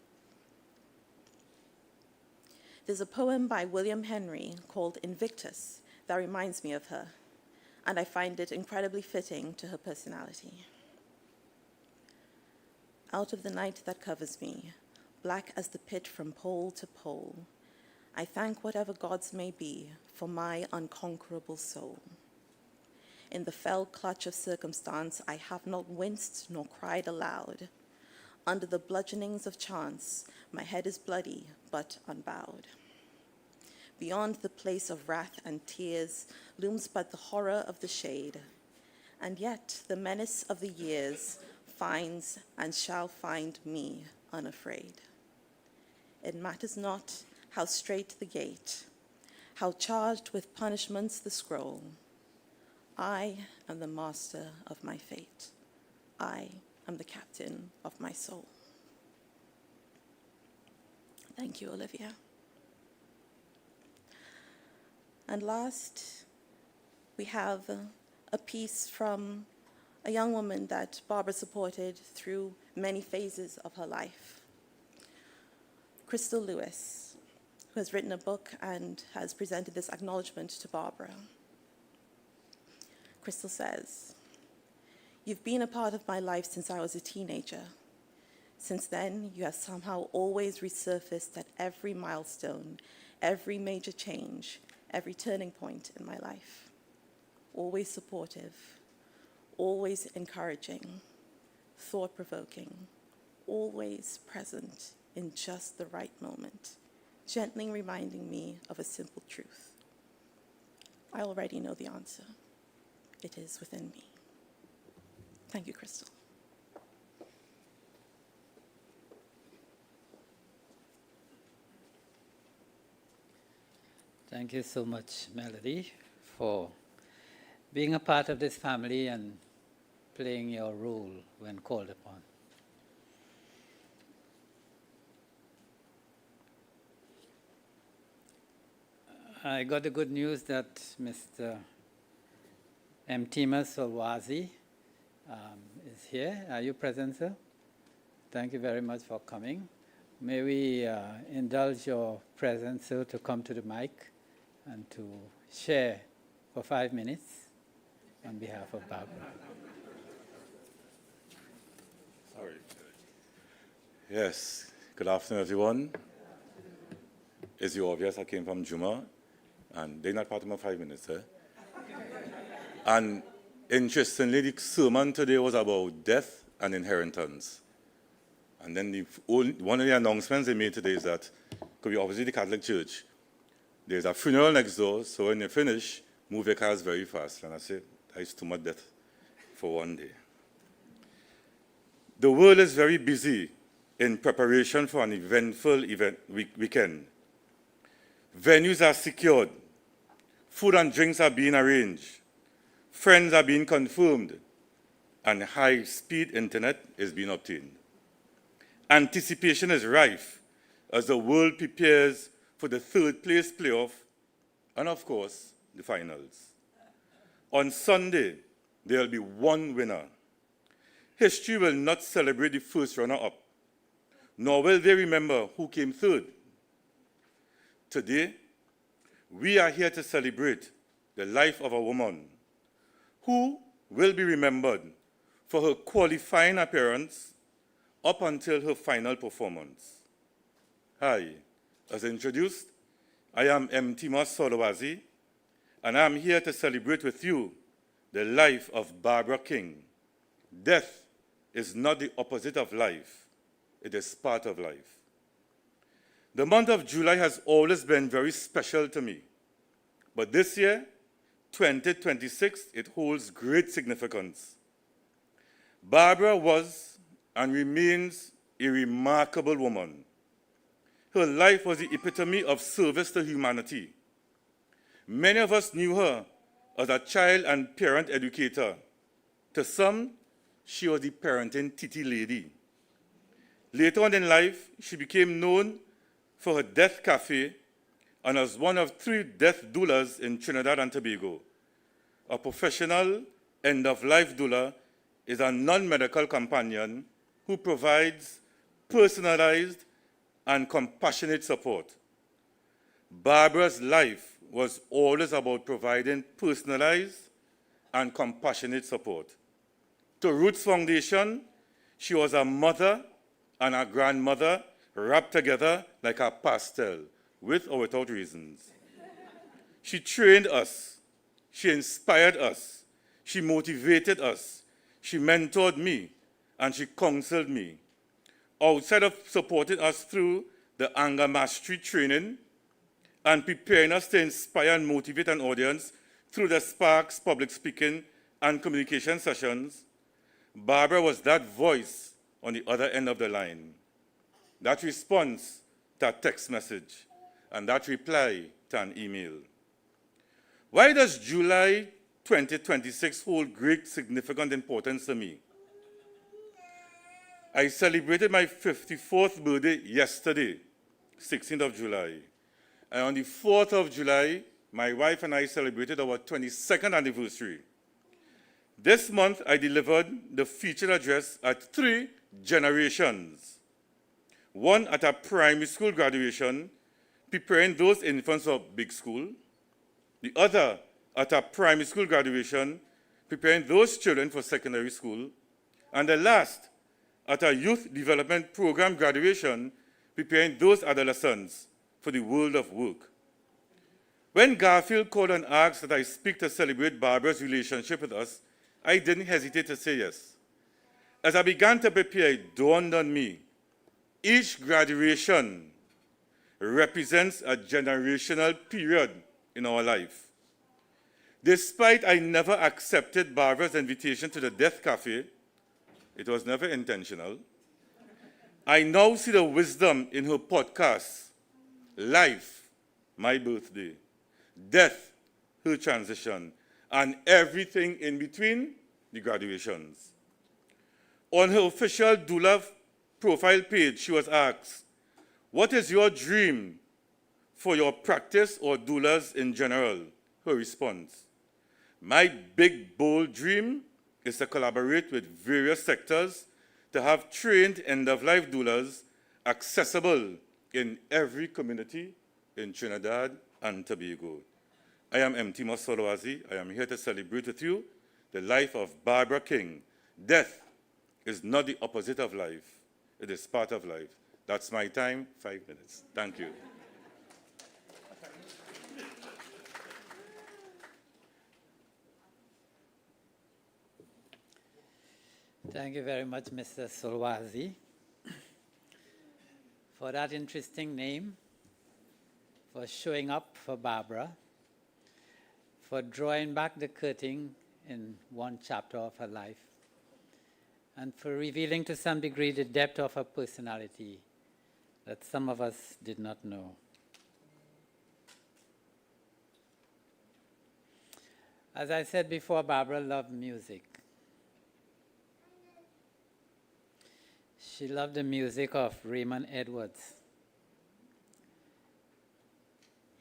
There's a poem by William Henry called Invictus that reminds me of her, and I find it incredibly fitting to her personality. Out of the night that covers me, black as the pit from pole to pole, I thank whatever gods may be for my unconquerable soul. In the fell clutch of circumstance, I have not winced nor cried aloud. Under the bludgeonings of chance, my head is bloody but unbowed. Beyond the place of wrath and tears looms but the horror of the shade. And yet the menace of the years finds and shall find me unafraid. It matters not how strait the gate, how charged with punishments the scroll. I am the master of my fate. I am the captain of my soul. Thank you, Olivia. And last, we have a piece from a young woman that Barbara supported through many phases of her life. Crystal Lewis, who has written a book and has presented this acknowledgement to Barbara. Crystal says, "You've been a part of my life since I was a teenager. Since then, you have somehow always resurfaced at every milestone, every major change, every turning point in my life. Always supportive, always encouraging, thought-provoking, always present in just the right moment, gently reminding me of a simple truth. I already know the answer. It is within me." Thank you, Crystal. Thank you so much, Melody, for being a part of this family and playing your role when called upon. I got the good news that Mr. Mtima Solwazi is here. Are you present, sir? Thank you very much for coming. May we indulge your presence, sir, to come to the mic and to share for 5 minutes on behalf of Barbara. Sorry. Yes, good afternoon, everyone. As you obvious, I came from Juma, and they're not part of my 5 minutes, eh? And interestingly, the sermon today was about death and inheritance. And then one of the announcements they made today is that, because we're obviously the Catholic Church, there's a funeral next door, so when you finish, move your cars very fast. And I said, that's too much death for one day. The world is very busy in preparation for an eventful weekend. Venues are secured. Food and drinks are being arranged. Friends are being confirmed. And high-speed internet is being obtained. Anticipation is rife as the world prepares for the third-place playoff and, of course, the finals. On Sunday, there will be one winner. History will not celebrate the first runner-up, nor will they remember who came third. Today, we are here to celebrate the life of a woman who will be remembered for her qualifying appearance up until her final performance. Hi, as introduced, I am Mtima Solwazi, and I am here to celebrate with you the life of Barbara King. Death is not the opposite of life. It is part of life. The month of July has always been very special to me. But this year, 2026, it holds great significance. Barbara was and remains a remarkable woman. Her life was the epitome of service to humanity. Many of us knew her as a child and parent educator. To some, she was the parenting titty lady. Later on in life, she became known for her death cafe and as one of 3 death doulas in Trinidad and Tobago. A professional end-of-life doula is a non-medical companion who provides personalized and compassionate support. Barbara's life was always about providing personalized and compassionate support. To Roots Foundation, she was a mother and a grandmother wrapped together like a pastel, with or without reasons. She trained us, she inspired us, she motivated us, she mentored me, and she counseled me. Outside of supporting us through the anger mastery training and preparing us to inspire and motivate an audience through the Sparks public speaking and communication sessions, Barbara was that voice on the other end of the line, that response to a text message, and that reply to an email. Why does July 2026 hold great significant importance to me? I celebrated my 54th birthday yesterday, 16th of July. And on the 4th of July, my wife and I celebrated our 22nd anniversary. This month, I delivered the featured address at 3 generations. One at a primary school graduation, preparing those infants for big school. The other at a primary school graduation, preparing those children for secondary school. And the last at a youth development program graduation, preparing those adolescents for the world of work. When Garfield called and asked that I speak to celebrate Barbara's relationship with us, I didn't hesitate to say yes. As I began to prepare, it dawned on me, each graduation represents a generational period in our life. Despite I never accepted Barbara's invitation to the Death Cafe, it was never intentional, I now see the wisdom in her podcast, Life, My Birthday, Death, Her Transition, and everything in between, the graduations. On her official doula profile page, she was asked, "What is your dream for your practice or doulas in general?" Her response, "My big, bold dream is to collaborate with various sectors to have trained end-of-life doulas accessible in every community in Trinidad and Tobago." I am M. Timos Solwazi. I am here to celebrate with you the life of Barbara King. Death is not the opposite of life. It is part of life. That's my time, 5 minutes. Thank you. Thank you very much, Mr. Solwazi, for that interesting name, for showing up for Barbara, for drawing back the curtain in one chapter of her life, and for revealing to some degree the depth of her personality that some of us did not know. As I said before, Barbara loved music. She loved the music of Raymond Edwards.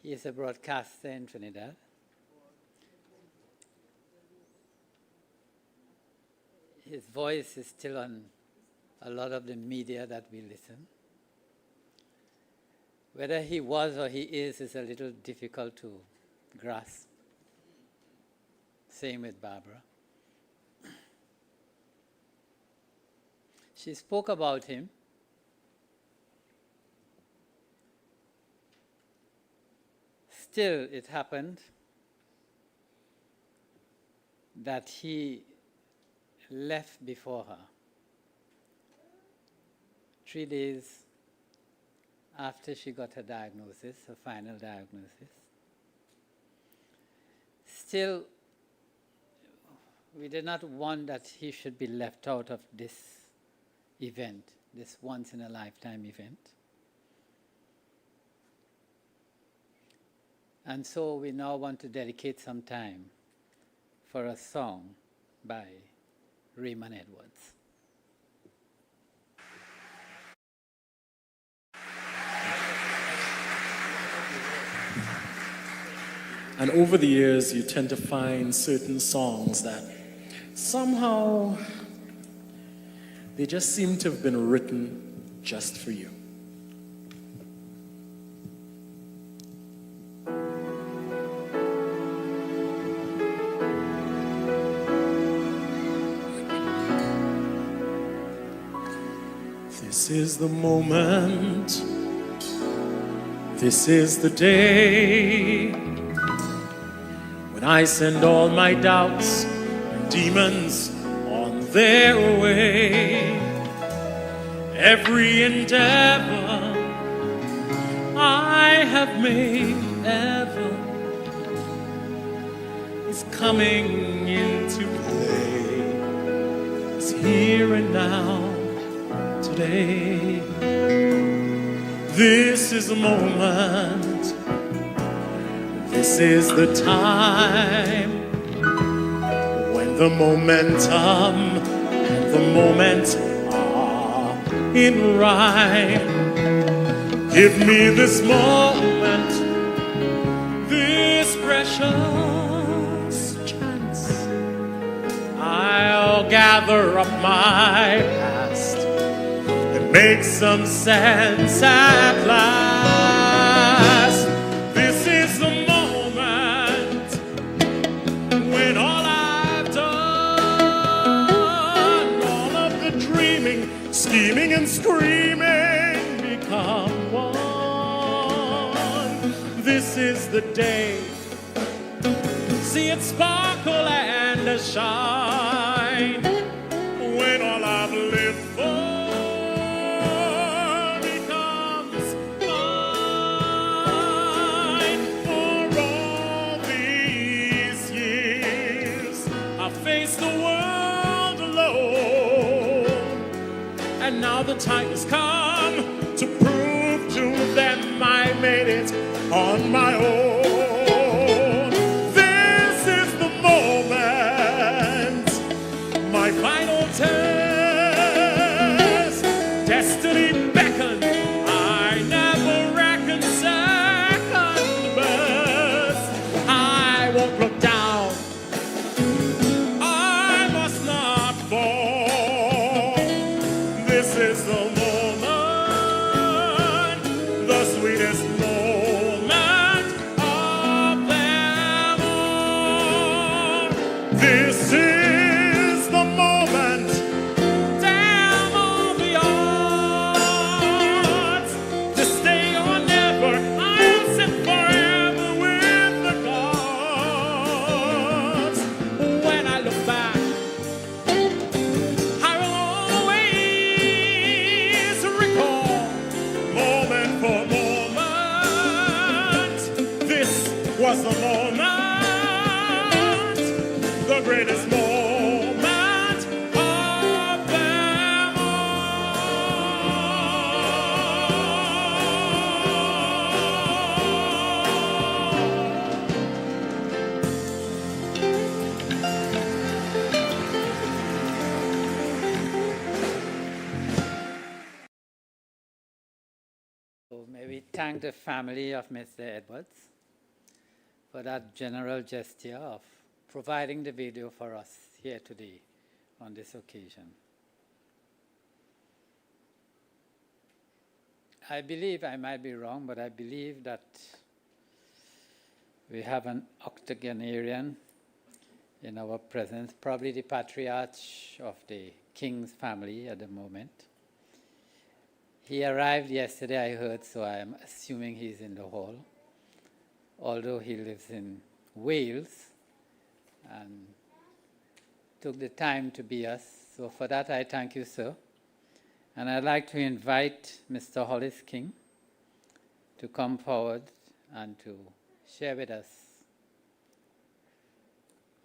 He is a broadcaster in Trinidad. His voice is still on a lot of the media that we listen. Whether he was or he is a little difficult to grasp. Same with Barbara. She spoke about him. Still, it happened that he left before her. 3 days after she got her diagnosis, her final diagnosis. Still, we did not want that he should be left out of this event, this once-in-a-lifetime event. And so we now want to dedicate some time for a song by Raymond Edwards. And over the years, you tend to find certain songs that somehow they just seem to have been written just for you. This is the moment, this is the day when I send all my doubts and demons on their way. Every endeavor I have made forever is coming into play. It's here and now, today. This is the moment. This is the time when the momentum and the moment are in rhyme. Give me this moment, this precious chance. I'll gather up my past and make some sense at last. This is the moment when all I've done, all of the dreaming, scheming, and screaming become one. This is the day. See it sparkle and shine when all I've lived for becomes mine. For all these years I faced the world alone, and now the time has come to prove to them I made it on my own. This is the moment, my final test. Destiny beckoned, I never reckoned second best. I won't look down, I must not fall. This is the moment, the sweetest moment of them all. This is the moment, damn all the odds, to stay or never, I'll sit forever with the gods. When I look back, I will always recall, moment for moment, this was the moment, the greatest moment of them So may we thank the family of Mr. Edwards for that general gesture of providing the video for us here today on this occasion. I believe, I might be wrong, but I believe that we have an octogenarian in our presence, probably the patriarch of the King's family at the moment. He arrived yesterday, I heard, so I am assuming he's in the hall, although he lives in Wales and took the time to be us. So for that, I thank you, sir. And I'd like to invite Mr. Hollis King to come forward and to share with us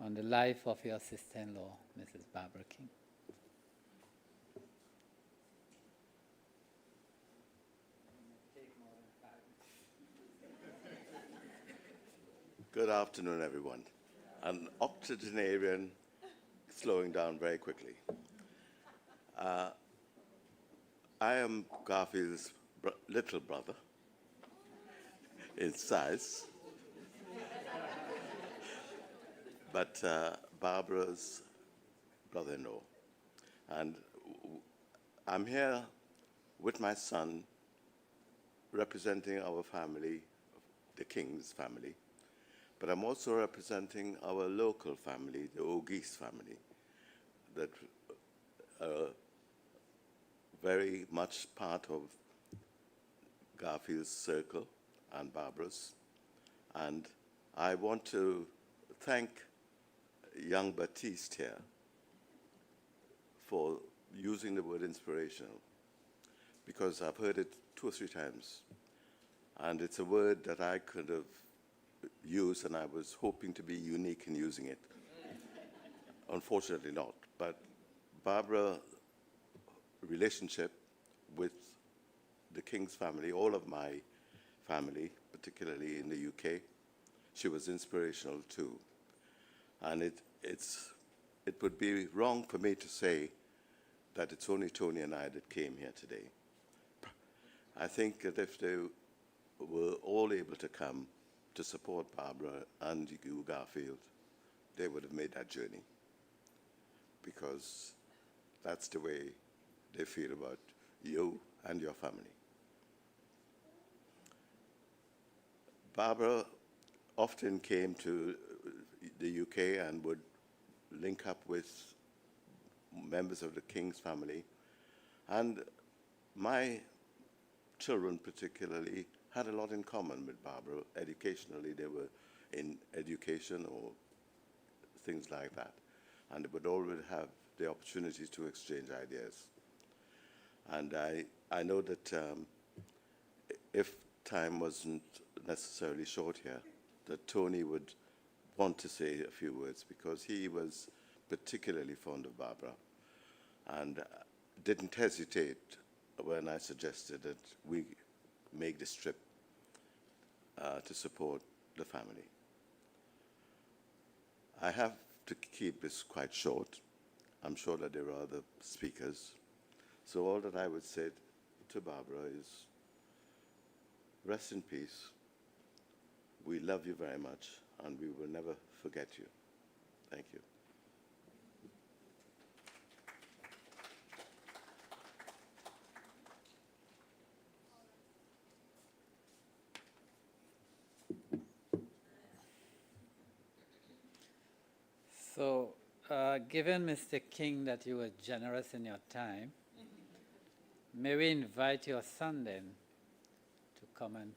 on the life of your sister-in-law, Mrs. Barbara King. Good afternoon, everyone. An octogenarian slowing down very quickly. I am Garfield's little brother in size, but Barbara's brother-in-law. And I'm here with my son representing our family, the King's family, but I'm also representing our local family, the O'Geese family, that are very much part of Garfield's circle and Barbara's. And I want to thank young Baptiste here for using the word inspirational, because I've heard it 2 or 3 times. And it's a word that I could have use, and I was hoping to be unique in using it. Unfortunately not. But Barbara's relationship with the King's family, all of my family, particularly in the UK, she was inspirational too. And it would be wrong for me to say that it's only Tony and I that came here today. I think that if they were all able to come to support Barbara and you, Garfield, they would have made that journey, because that's the way they feel about you and your family. Barbara often came to the UK and would link up with members of the King's family, and my children particularly had a lot in common with Barbara. Educationally, they were in education or things like that, and they would always have the opportunities to exchange ideas. And I know that if time wasn't necessarily short here, that Tony would want to say a few words, because he was particularly fond of Barbara and didn't hesitate when I suggested that we make this trip to support the family. I have to keep this quite short. I'm sure that there are other speakers. So all that I would say to Barbara is, rest in peace. We love you very much, and we will never forget you. Thank you. So, given, Mr. King, that you were generous in your time, may we invite your son then to come and...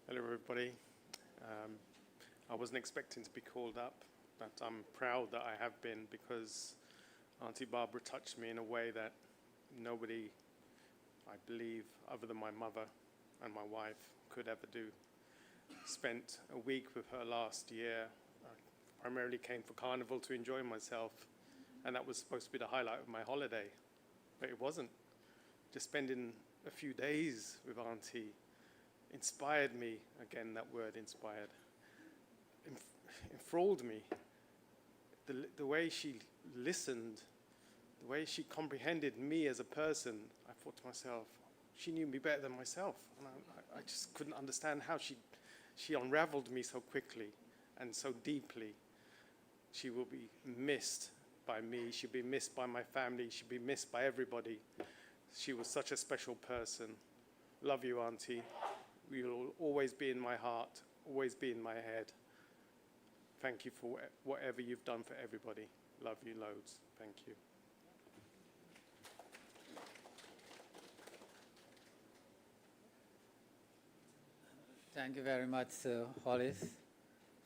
Hello, everybody. I wasn't expecting to be called up, but I'm proud that I have been, because Auntie Barbara touched me in a way that nobody, I believe, other than my mother and my wife, could ever do. Spent a week with her last year. I primarily came for Carnival to enjoy myself, and that was supposed to be the highlight of my holiday, but it wasn't. Just spending a few days with Auntie inspired me, again that word inspired, enthralled me. The way she listened, the way she comprehended me as a person, I thought to myself, she knew me better than myself. And I just couldn't understand how she unraveled me so quickly and so deeply. She will be missed by me, she'll be missed by my family, she'll be missed by everybody. She was such a special person. Love you, Auntie. You will always be in my heart, always be in my head. Thank you for whatever you've done for everybody. Love you loads. Thank you. Thank you very much, Sir Hollis,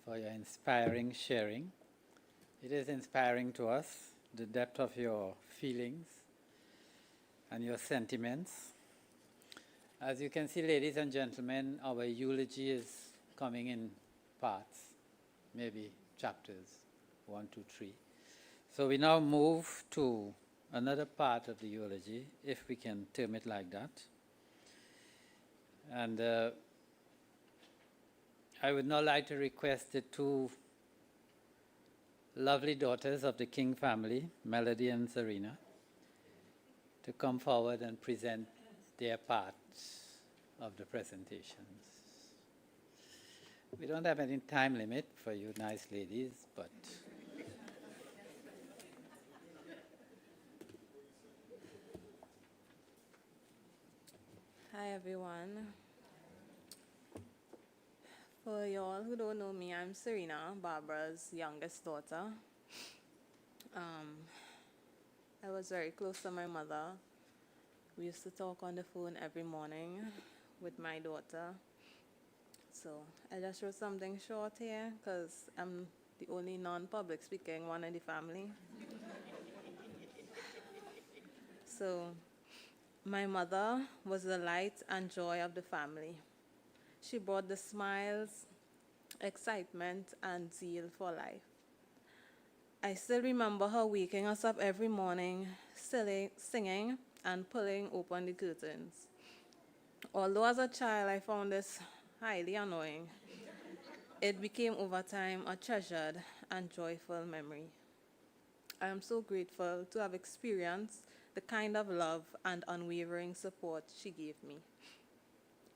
for your inspiring sharing. It is inspiring to us, the depth of your feelings and your sentiments. As you can see, ladies and gentlemen, our eulogy is coming in parts, maybe chapters, 1, 2, 3. So we now move to another part of the eulogy, if we can term it like that. And I would now like to request the two lovely daughters of the King family, Melody and Serena, to come forward and present their parts of the presentations. We don't have any time limit for you nice ladies, but hi everyone. For y'all who don't know me, I'm Serena, Barbara's youngest daughter. I was very close to my mother. We used to talk on the phone every morning with my daughter. So I just wrote something short here because I'm the only non-public speaking one in the family. So my mother was the light and joy of the family. She brought the smiles, excitement, and zeal for life. I still remember her waking us up every morning, singing and pulling open the curtains. Although as a child I found this highly annoying, it became over time a treasured and joyful memory. I am so grateful to have experienced the kind of love and unwavering support she gave me.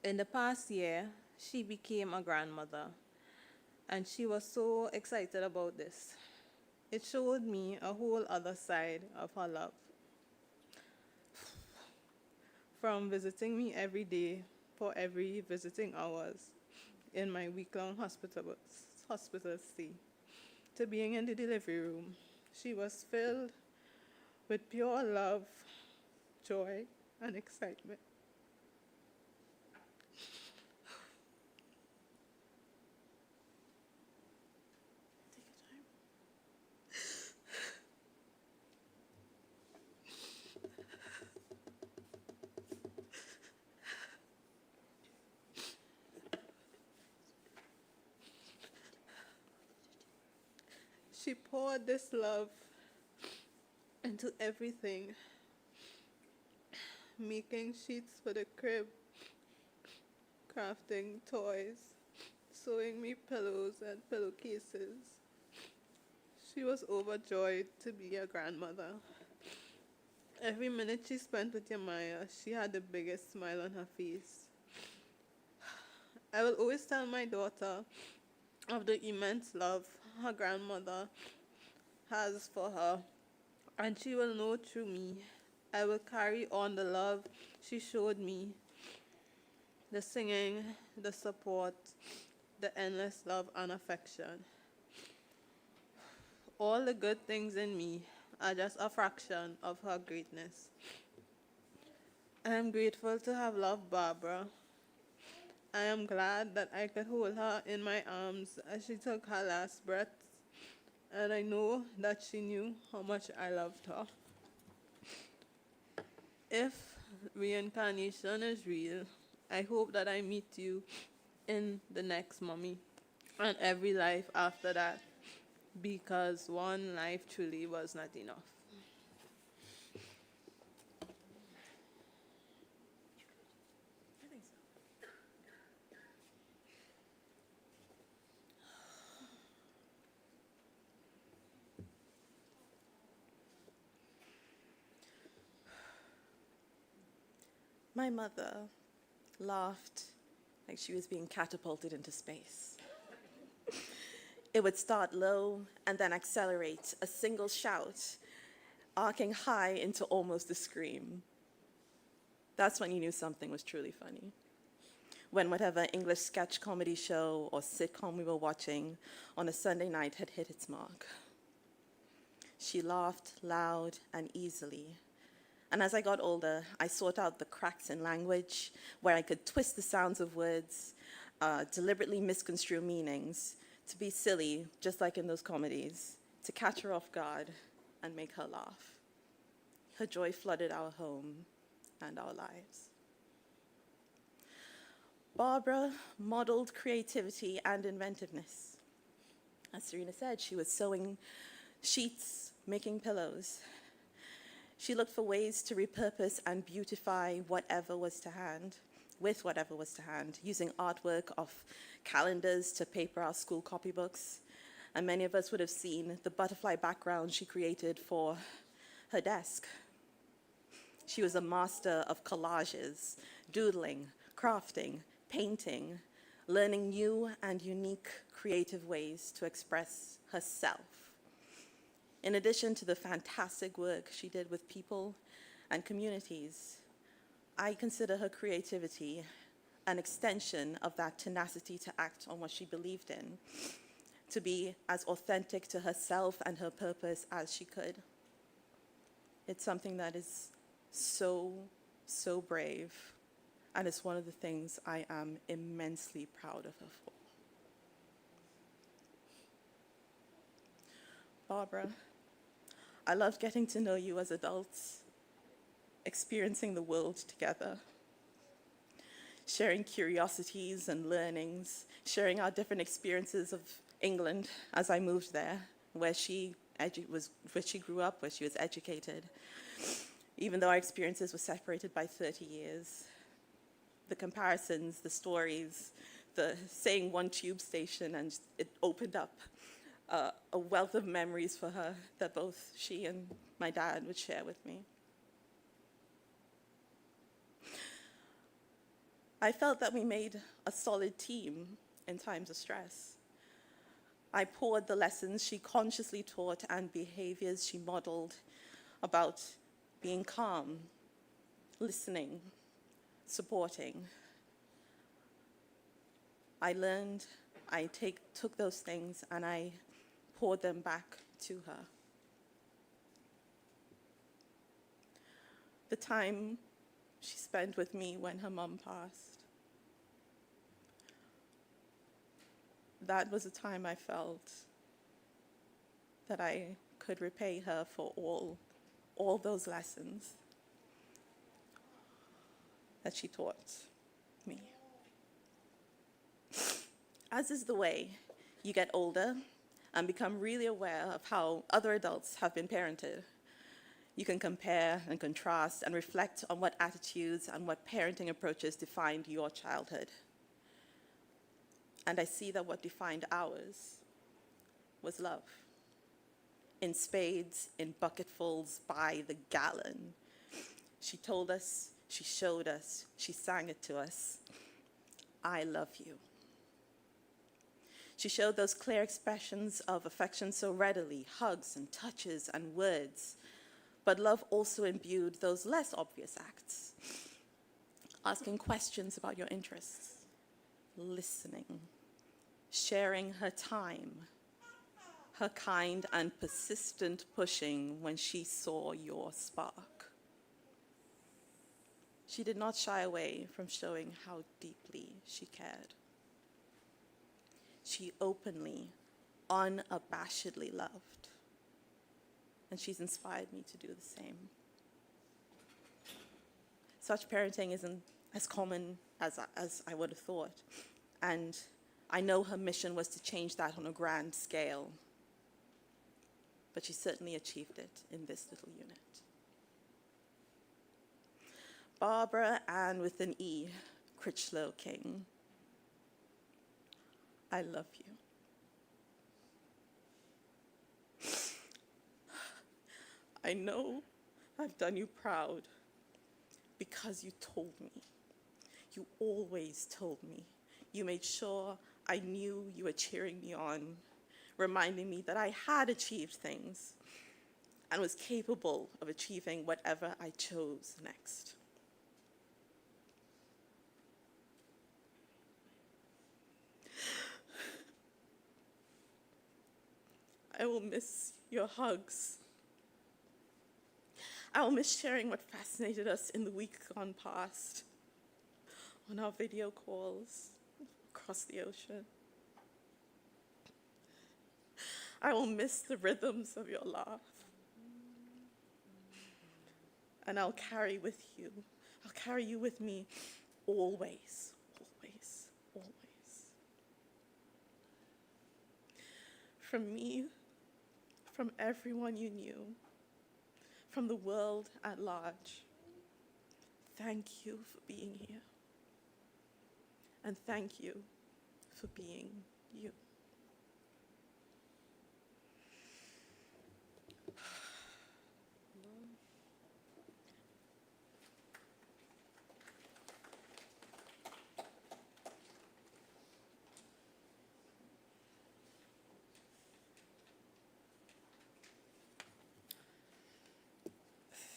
In the past year, she became a grandmother, and she was so excited about this. It showed me a whole other side of her love. From visiting me every day for every visiting hours in my week-long hospital stay, to being in the delivery room, she was filled with pure love, joy, and excitement. She poured this love into everything, making sheets for the crib, crafting toys, sewing me pillows and pillowcases. She was overjoyed to be a grandmother. Every minute she spent with Yamaya, she had the biggest smile on her face. I will always tell my daughter of the immense love her grandmother has for her, and she will know through me. I will carry on the love she showed me, the singing, the support, the endless love and affection. All the good things in me are just a fraction of her greatness. I am grateful to have loved Barbara. I am glad that I could hold her in my arms as she took her last breath, and I know that she knew how much I loved her. If reincarnation is real, I hope that I meet you in the next mummy and every life after that, because one life truly was not enough. My mother laughed like she was being catapulted into space. It would start low and then accelerate, a single shout, arcing high into almost a scream. That's when you knew something was truly funny. When whatever English sketch comedy show or sitcom we were watching on a Sunday night had hit its mark. She laughed loud and easily. And as I got older, I sought out the cracks in language where I could twist the sounds of words, deliberately misconstrue meanings, to be silly, just like in those comedies, to catch her off guard and make her laugh. Her joy flooded our home and our lives. Barbara modeled creativity and inventiveness. As Serena said, she was sewing sheets, making pillows. She looked for ways to repurpose and beautify whatever was to hand, with whatever was to hand, using artwork of calendars to paper our school copybooks. And many of us would have seen the butterfly background she created for her desk. She was a master of collages, doodling, crafting, painting, learning new and unique creative ways to express herself. In addition to the fantastic work she did with people and communities, I consider her creativity an extension of that tenacity to act on what she believed in, to be as authentic to herself and her purpose as she could. It's something that is so, so brave, and it's one of the things I am immensely proud of her for. Barbara, I loved getting to know you as adults. experiencing the world together, sharing curiosities and learnings, sharing our different experiences of England as I moved there, where she grew up, where she was educated. Even though our experiences were separated by 30 years, the comparisons, the stories, the saying one tube station, and it opened up a wealth of memories for her that both she and my dad would share with me. I felt that we made a solid team in times of stress. I poured the lessons she consciously taught and behaviors she modeled about being calm, listening, supporting. I took those things and I poured them back to her. The time she spent with me when her mom passed, that was a time I felt that I could repay her for all those lessons that she taught me. As is the way, you get older and become really aware of how other adults have been parented. You can compare and contrast and reflect on what attitudes and what parenting approaches defined your childhood. And I see that what defined ours was love. In spades, in bucketfuls, by the gallon. She told us, she showed us, she sang it to us. I love you. She showed those clear expressions of affection so readily, hugs and touches and words. But love also imbued those less obvious acts. Asking questions about your interests, listening, sharing her time, her kind and persistent pushing when she saw your spark. She did not shy away from showing how deeply she cared. She openly, unabashedly loved. And she's inspired me to do the same. Such parenting isn't as common as I would have thought. And I know her mission was to change that on a grand scale. But she certainly achieved it in this little unit. Barbara Ann with an E, Critchlow King. I love you. I know I've done you proud because you told me. You always told me. You made sure I knew you were cheering me on, reminding me that I had achieved things and was capable of achieving whatever I chose next. I will miss your hugs. I will miss sharing what fascinated us in the week gone past on our video calls across the ocean. I will miss the rhythms of your laugh. And I'll carry you with me always, always, always. From me, from everyone you knew, from the world at large, thank you for being here. And thank you for being you.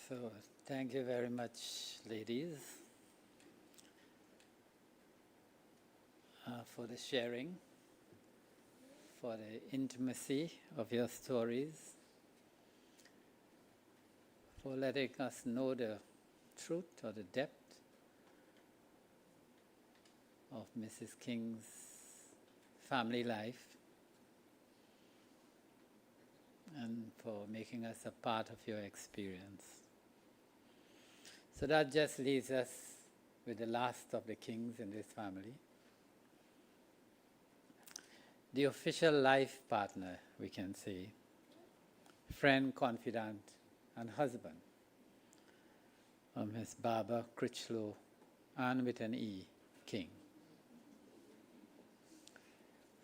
So thank you very much, ladies, for the sharing, for the intimacy of your stories, for letting us know the truth or the depth of Mrs. King's family life, and for making us a part of your experience. So that just leaves us with the last of the kings in this family. The official life partner, we can say, friend, confidant, and husband, Miss Barbara Critchlow, and with an E, King.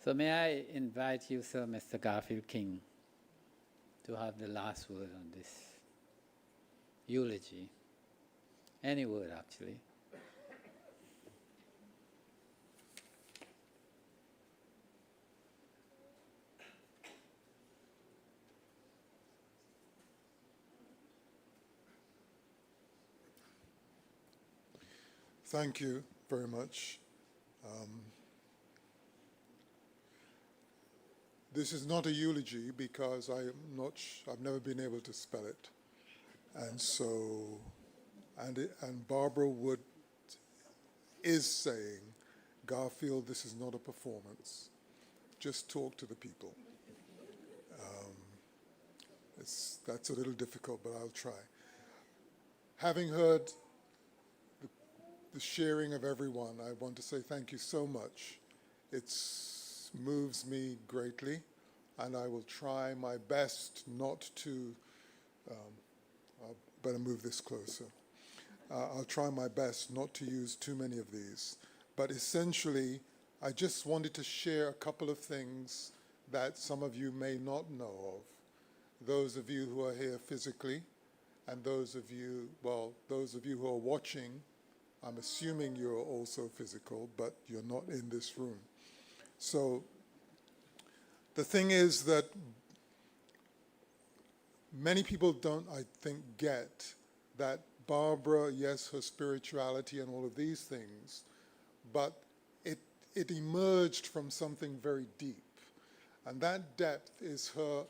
So may I invite you, sir, Mr. Garfield King, to have the last word on this eulogy. Any word, actually. Thank you very much. This is not a eulogy because I've never been able to spell it. And so, and Barbara Wood is saying, Garfield, this is not a performance. Just talk to the people. That's a little difficult, but I'll try. Having heard the sharing of everyone, I want to say thank you so much. It moves me greatly, and I will try my best not to, I'll better move this closer. I'll try my best not to use too many of these. But essentially, I just wanted to share a couple of things that some of you may not know of. Those of you who are here physically, and those of you who are watching, I'm assuming you're also physical, but you're not in this room. So the thing is that many people don't, I think, get that Barbara, yes, her spirituality and all of these things, but it emerged from something very deep. And that depth is her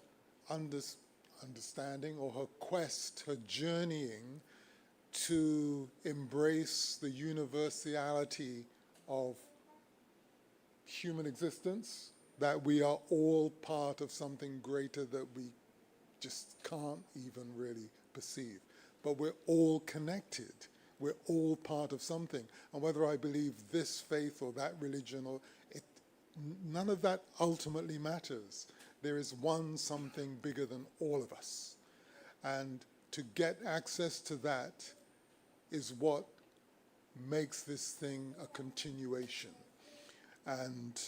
understanding or her quest, her journeying to embrace the universality of human existence, that we are all part of something greater that we just can't even really perceive. But we're all connected. We're all part of something. And whether I believe this faith or that religion, none of that ultimately matters. There is one something bigger than all of us. And to get access to that is what makes this thing a continuation. And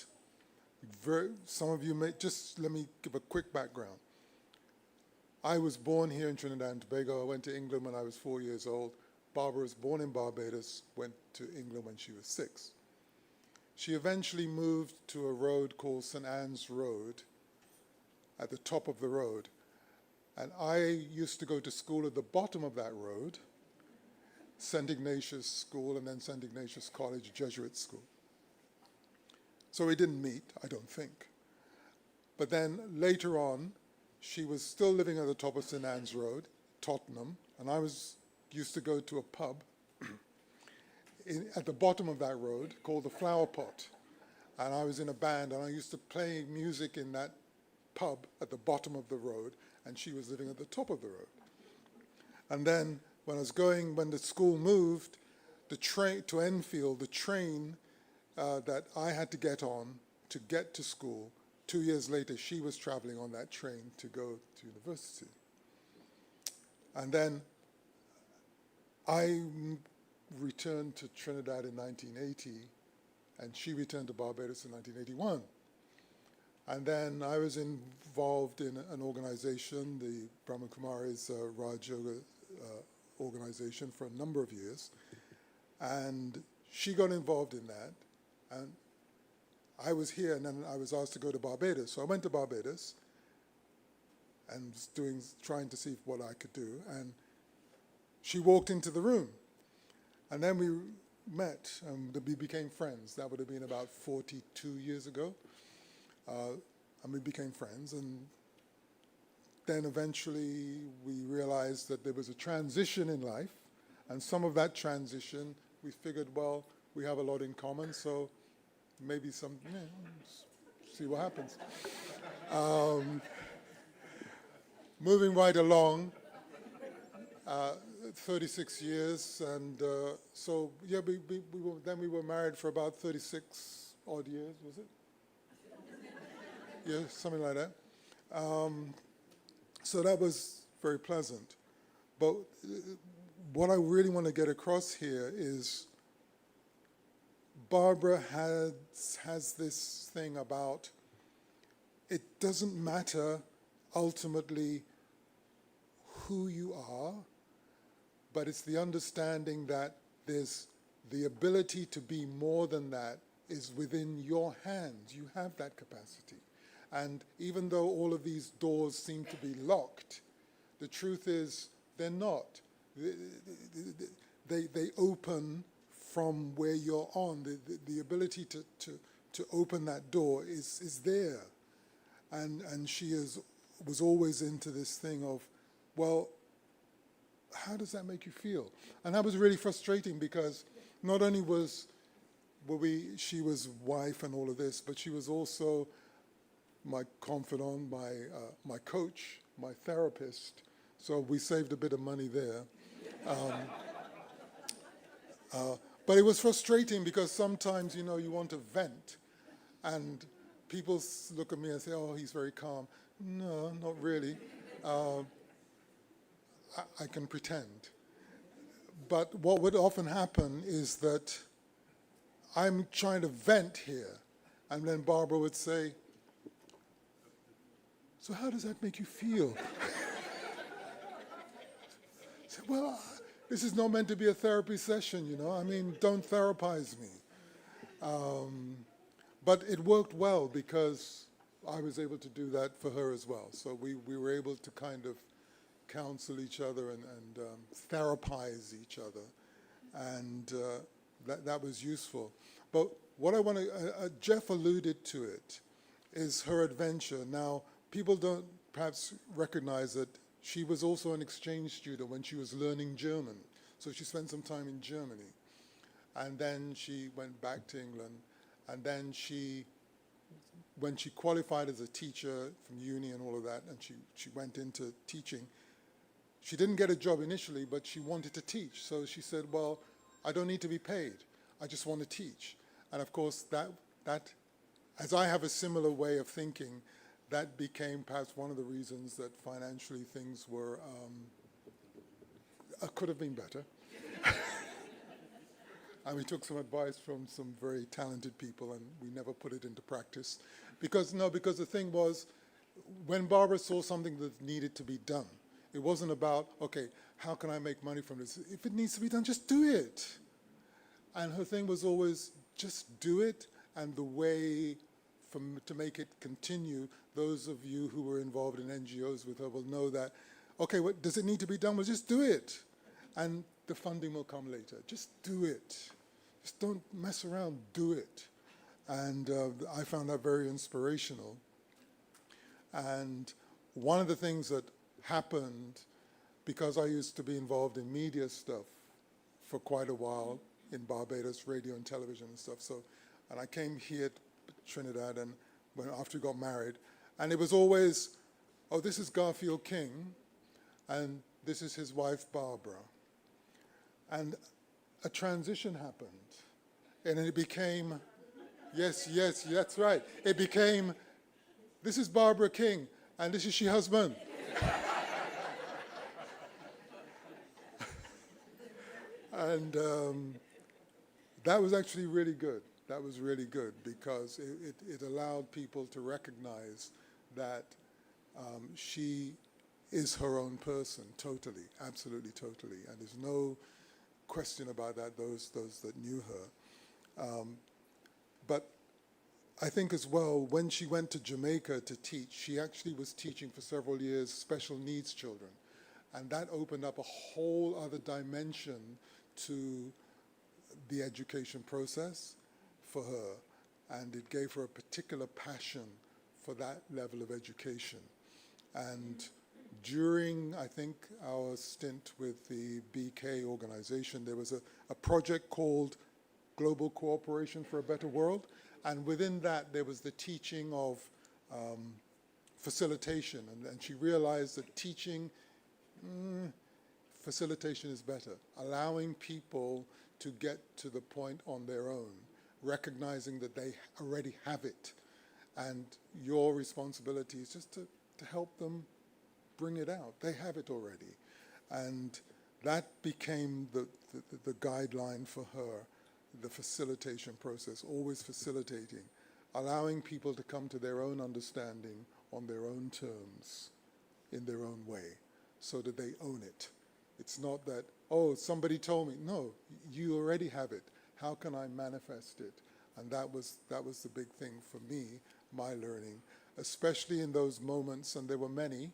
some of you may, just let me give a quick background. I was born here in Trinidad and Tobago. I went to England when I was 4 years old. Barbara was born in Barbados, went to England when she was 6. She eventually moved to a road called St. Anne's Road, at the top of the road. And I used to go to school at the bottom of that road, St. Ignatius School, and then St. Ignatius College, Jesuit school. So we didn't meet, I don't think. But then later on, she was still living at the top of St. Anne's Road, Tottenham, and I used to go to a pub at the bottom of that road called the Flower Pot. And I was in a band, and I used to play music in that pub at the bottom of the road, and she was living at the top of the road. And then when the school moved the train to Enfield, the train that I had to get on to get to school, 2 years later, she was traveling on that train to go to university. And then I returned to Trinidad in 1980, and she returned to Barbados in 1981. And then I was involved in an organization, the Brahma Kumari's Raj Yoga organization, for a number of years. And she got involved in that. And I was here, and then I was asked to go to Barbados. So I went to Barbados and was trying to see what I could do. And she walked into the room. And then we met, and we became friends. That would have been about 42 years ago. And we became friends. And then eventually we realized that there was a transition in life. And some of that transition, we figured, well, we have a lot in common, so maybe see what happens. Moving right along, 36 years, and so yeah, we were married for about 36 odd years, was it? Yeah, something like that. So that was very pleasant. But what I really want to get across here is Barbara has this thing about it doesn't matter ultimately who you are, but it's the understanding that there's the ability to be more than that is within your hands. You have that capacity. And even though all of these doors seem to be locked, the truth is they're not. They open from where you're on. The ability to open that door is there. And she was always into this thing of, well, how does that make you feel? And that was really frustrating because not only she was wife and all of this, but she was also my confidant, my coach, my therapist. So we saved a bit of money there. But it was frustrating because sometimes, you want to vent, and people look at me and say, oh, he's very calm. No, not really. I can pretend. But what would often happen is that I'm trying to vent here, and then Barbara would say, so how does that make you feel? I said, well, this is not meant to be a therapy session, I mean, don't therapize me. But it worked well because I was able to do that for her as well. So we were able to kind of counsel each other and therapize each other. And that was useful. But what I want to, Jeff alluded to it, is her adventure. Now, people don't perhaps recognize that she was also an exchange student when she was learning German. So she spent some time in Germany. And then she went back to England. And then when she qualified as a teacher from uni and all of that, and she went into teaching, she didn't get a job initially, but she wanted to teach. So she said, well, I don't need to be paid. I just want to teach. And of course, that as I have a similar way of thinking, that became perhaps one of the reasons that financially things were, could have been better. And we took some advice from some very talented people, and we never put it into practice. Because the thing was, when Barbara saw something that needed to be done, it wasn't about, okay, how can I make money from this? If it needs to be done, just do it. And her thing was always, just do it, and the way to make it continue, those of you who were involved in NGOs with her will know that, okay, what does it need to be done? Well, just do it. And the funding will come later. Just do it. Just don't mess around, do it. And I found that very inspirational. And one of the things that happened, because I used to be involved in media stuff for quite a while in Barbados, radio and television and stuff. And I came here to Trinidad and after we got married, and it was always, oh, this is Garfield King, and this is his wife, Barbara. And a transition happened, and it became, yes, that's right. It became, this is Barbara King, and this is she husband. And that was actually really good. That was really good because it allowed people to recognize that she is her own person, totally, absolutely, totally. And there's no question about that, those that knew her. But I think as well, when she went to Jamaica to teach, she actually was teaching for several years special needs children. And that opened up a whole other dimension to the education process for her. And it gave her a particular passion for that level of education. And during, I think, our stint with the BK organization, there was a project called Global Cooperation for a Better World. And within that, there was the teaching of facilitation. And she realized that teaching facilitation is better. Allowing people to get to the point on their own, recognizing that they already have it. And your responsibility is just to help them bring it out. They have it already. And that became the guideline for her, the facilitation process, always facilitating, allowing people to come to their own understanding on their own terms, in their own way, so that they own it. It's not that, oh, somebody told me. No, you already have it. How can I manifest it? And that was the big thing for me, my learning, especially in those moments, and there were many,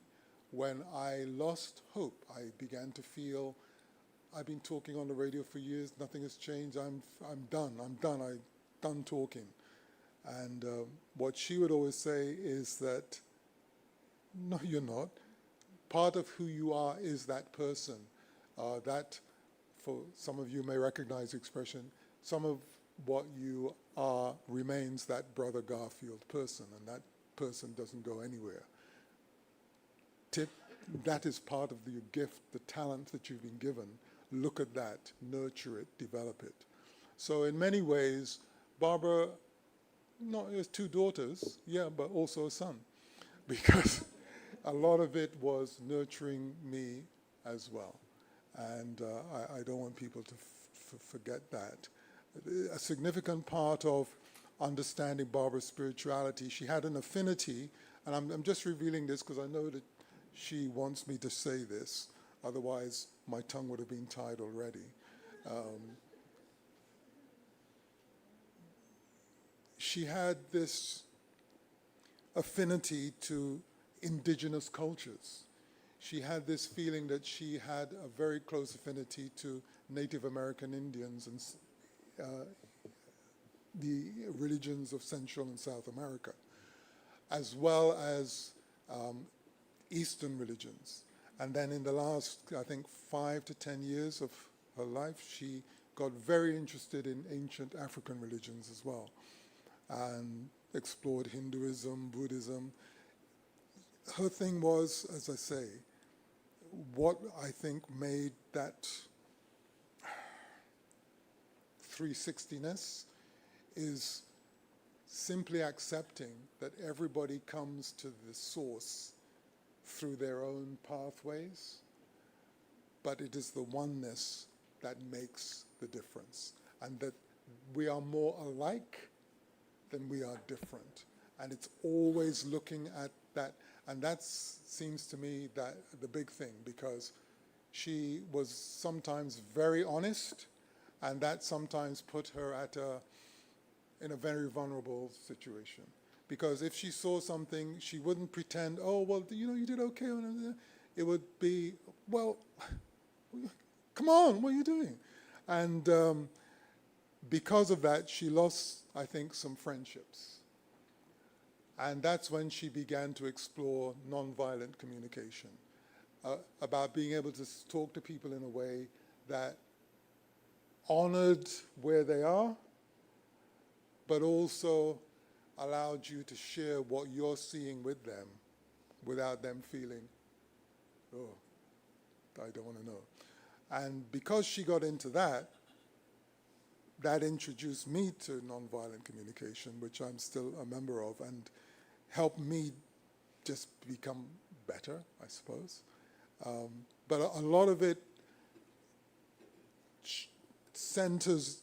when I lost hope. I began to feel, I've been talking on the radio for years, nothing has changed, I'm done, I'm done talking. And what she would always say is that, no, you're not. Part of who you are is that person. That, for some of you may recognize the expression, some of what you are remains that Brother Garfield person, and that person doesn't go anywhere. That is part of your gift, the talent that you've been given. Look at that, nurture it, develop it. So in many ways, Barbara, has 2 daughters, yeah, but also a son, because a lot of it was nurturing me as well. And I don't want people to forget that. A significant part of understanding Barbara's spirituality, she had an affinity, and I'm just revealing this because I know that she wants me to say this, otherwise my tongue would have been tied already. She had this affinity to indigenous cultures. She had this feeling that she had a very close affinity to Native American Indians and the religions of Central and South America, as well as Eastern religions. And then in the last, I think, 5 to 10 years of her life, she got very interested in ancient African religions as well, and explored Hinduism, Buddhism. Her thing was, as I say, what I think made that 360-ness is simply accepting that everybody comes to the source through their own pathways, but it is the oneness that makes the difference, and that we are more alike than we are different. And it's always looking at that, and that seems to me that the big thing, because she was sometimes very honest, and that sometimes put her in a very vulnerable situation. Because if she saw something, she wouldn't pretend, oh, well, you did okay. It would be, well, come on, what are you doing? And because of that, she lost, I think, some friendships. And that's when she began to explore nonviolent communication, about being able to talk to people in a way that honored where they are, but also allowed you to share what you're seeing with them without them feeling, oh, I don't want to know. And because she got into that, that introduced me to nonviolent communication, which I'm still a member of, and helped me just become better, I suppose. But a lot of it centers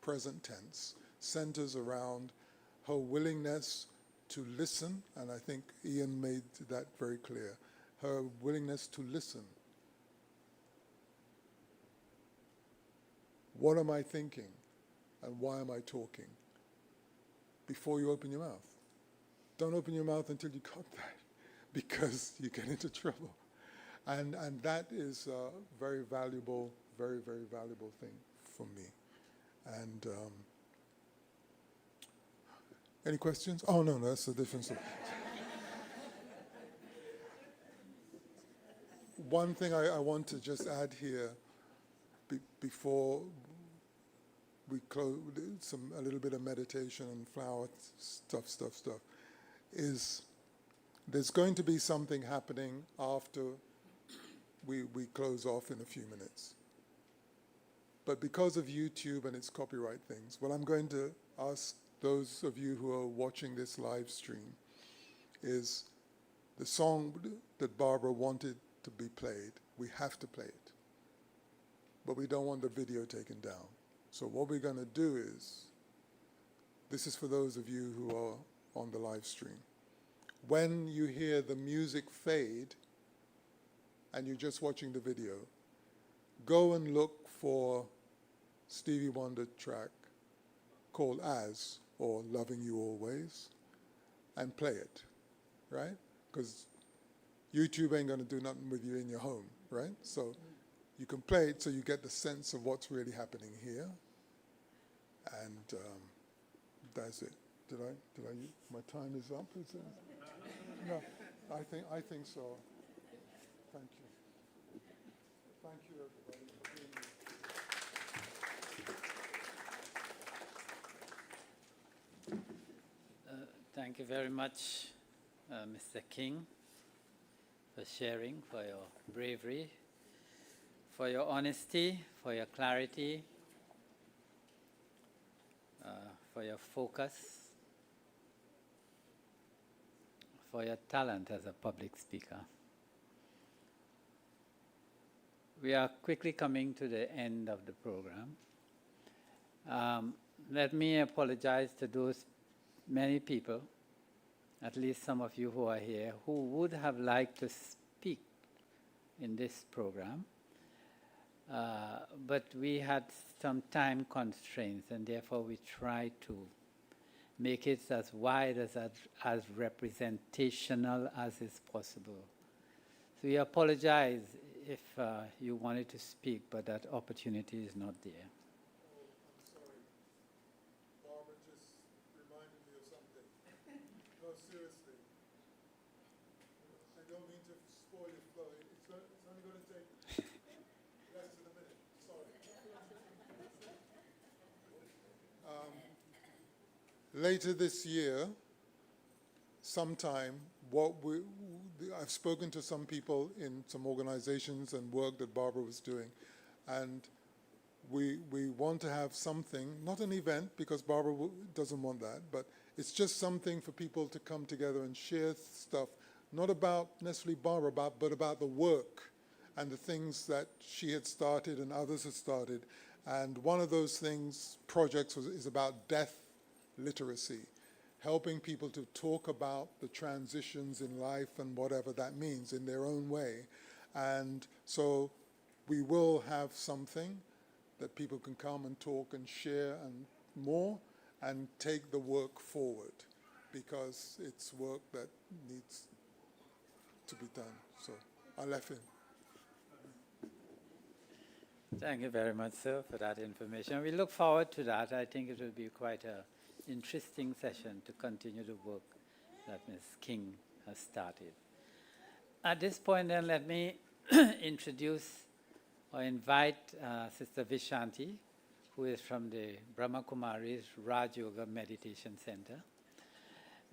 present tense, centers around her willingness to listen, and I think Ian made that very clear, her willingness to listen. What am I thinking, and why am I talking? Before you open your mouth. Don't open your mouth until you got that, because you get into trouble. And that is a very valuable, very, very valuable thing for me. And any questions? Oh, no, that's a different story. One thing I want to just add here before we close, a little bit of meditation and flower stuff, is there's going to be something happening after we close off in a few minutes. But because of YouTube and its copyright things, what I'm going to ask those of you who are watching this live stream is the song that Barbara wanted to be played. We have to play it. But we don't want the video taken down. So what we're going to do is, this is for those of you who are on the live stream. When you hear the music fade and you're just watching the video, go and look for Stevie Wonder track called As, or Loving You Always, and play it, right? Because YouTube ain't gonna do nothing with you in your home, right? So you can play it so you get the sense of what's really happening here. And that's it. Did I, my time is up? Is it? No, I think so. Thank you. Thank you, everybody. Thank you very much, Mr. King, for sharing, for your bravery, for your honesty, for your clarity, for your focus, for your talent as a public speaker. We are quickly coming to the end of the program. Let me apologize to those many people, at least some of you who are here, who would have liked to speak in this program, but we had some time constraints, and therefore we tried to make it as wide as representational as is possible. So we apologize if you wanted to speak, but that opportunity is not there. Seriously. I don't mean to spoil your flow. It's only going to take less than a minute. Sorry. Later this year, sometime, I've spoken to some people in some organizations and work that Barbara was doing, and we want to have something, not an event, because Barbara doesn't want that, but it's just something for people to come together and share stuff, not about necessarily Barbara, but about the work and the things that she had started and others had started. And one of those projects is about death literacy, helping people to talk about the transitions in life and whatever that means in their own way. And so we will have something that people can come and talk and share and more, and take the work forward, because it's work that needs to be done. So I left him. Thank you very much, sir, for that information. We look forward to that. I think it will be quite an interesting session to continue the work that Ms. King has started. At this point, then, let me introduce or invite Sister Vishanti, who is from the Brahma Kumari's Raj Yoga Meditation Center.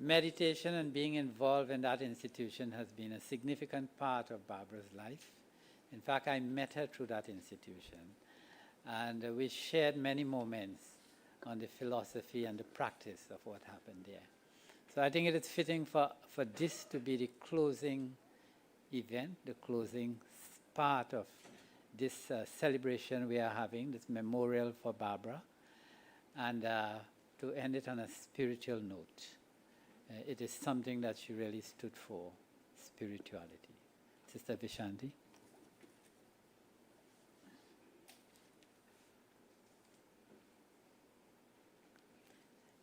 Meditation and being involved in that institution has been a significant part of Barbara's life. In fact, I met her through that institution, and we shared many moments on the philosophy and the practice of what happened there. So I think it is fitting for this to be the closing event, the closing part of this celebration we are having, this memorial for Barbara, and to end it on a spiritual note. It is something that she really stood for, spirituality. Sister Vishanti.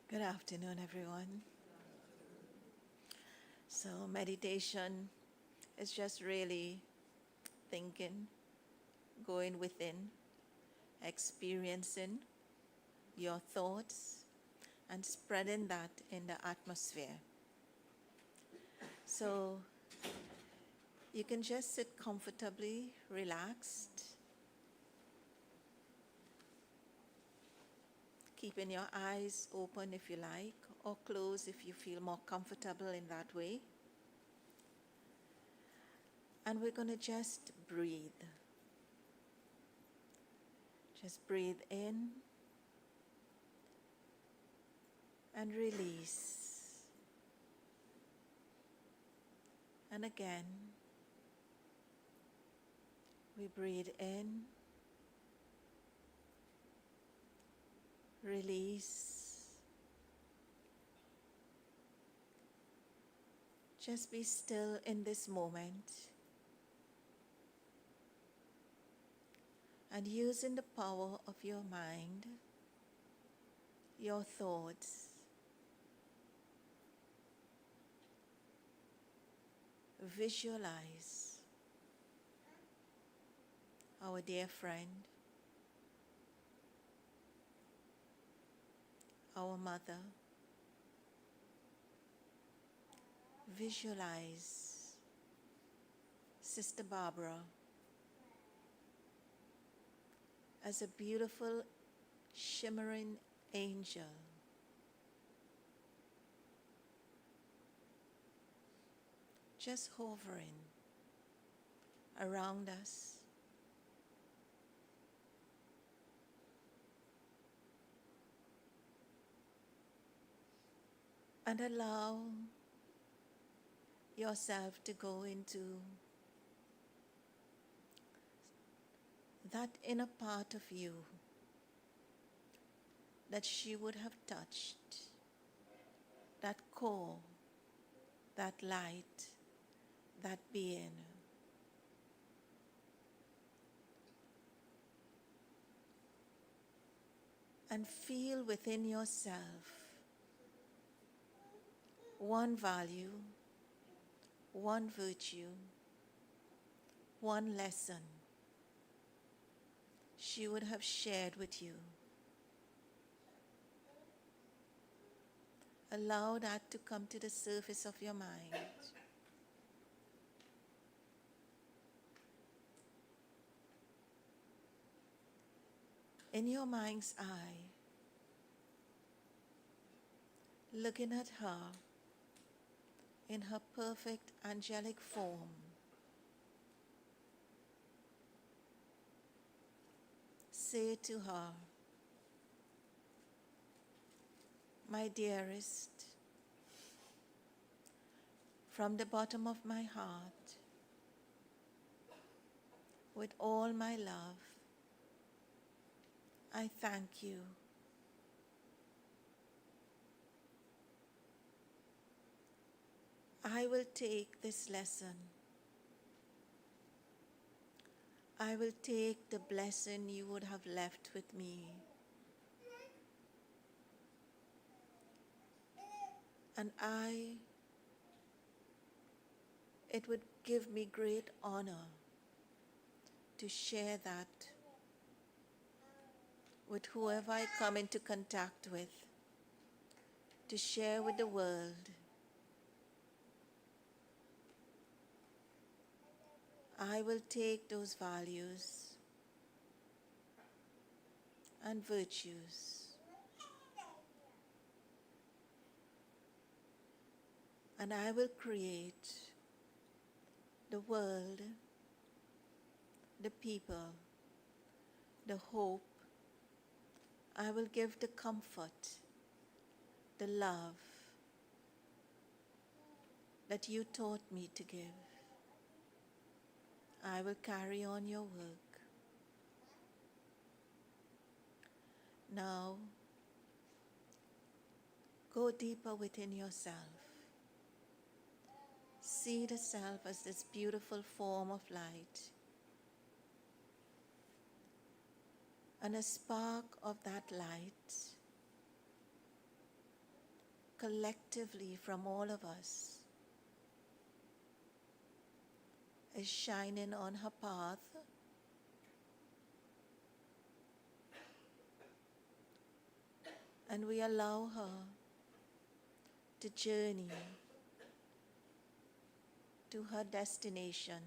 Good afternoon, everyone. So meditation is just really thinking, going within, experiencing your thoughts, and spreading that in the atmosphere. So you can just sit comfortably, relaxed, keeping your eyes open if you like, or closed if you feel more comfortable in that way. And we're going to just breathe. Just breathe in and release. And again, we breathe in, release. Just be still in this moment and using the power of your mind, your thoughts, visualize our dear friend, our mother. Visualize Sister Barbara as a beautiful shimmering angel, just hovering around us. And allow yourself to go into that inner part of you that she would have touched, that core, that light, that being. And feel within yourself one value, one virtue, one lesson she would have shared with you. Allow that to come to the surface of your mind. In your mind's eye, looking at her in her perfect angelic form, say to her, my dearest, from the bottom of my heart, with all my love, I thank you. I will take this lesson. I will take the blessing you would have left with me. And it would give me great honor to share that with whoever I come into contact with, to share with the world. I will take those values and virtues and I will create the world, the people, the hope. I will give the comfort, the love that you taught me to give. I will carry on your work. Now, go deeper within yourself. See the self as this beautiful form of light. And a spark of that light, collectively from all of us, is shining on her path. And we allow her to journey to her destination,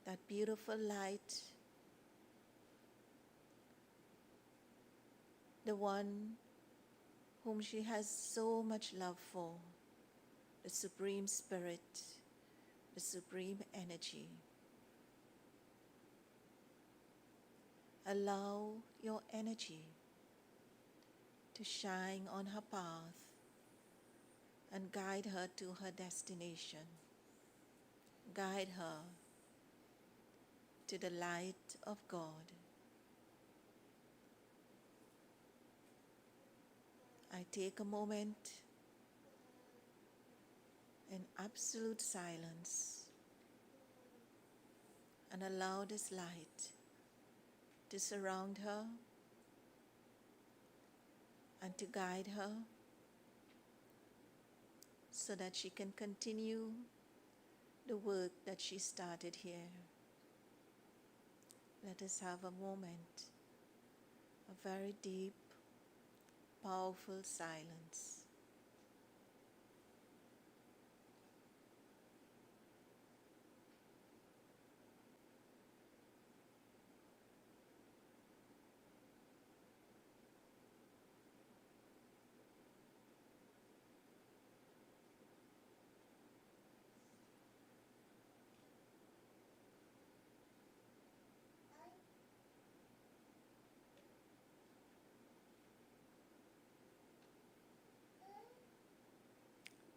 that beautiful light, the one whom she has so much love for, the Supreme Spirit, the supreme energy. Allow your energy to shine on her path and guide her to her destination. Guide her to the light of God. I take a moment in absolute silence and allow this light to surround her and to guide her so that she can continue the work that she started here. Let us have a moment, a very deep, powerful silence.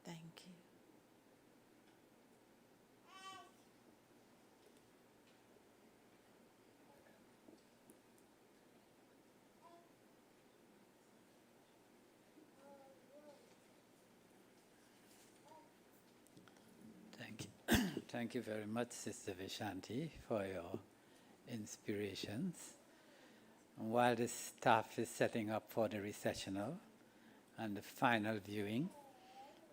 Thank you. Thank you. Thank you very much, Sister Vishanti, for your inspirations. And while the staff is setting up for the recessional and the final viewing,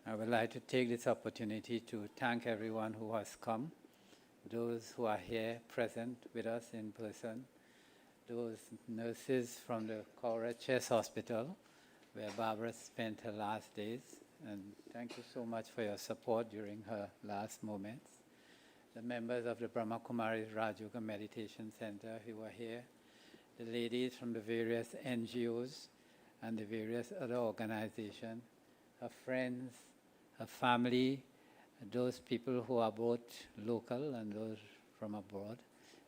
I would like to take this opportunity to thank everyone who has come, those who are here present with us in person, those nurses from the Cowra Chest Hospital, where Barbara spent her last days, and thank you so much for your support during her last moments. The members of the Brahma Kumaris Raj Yoga Meditation Center who are here, the ladies from the various NGOs and the various other organizations, her friends, her family, those people who are both local and those from abroad.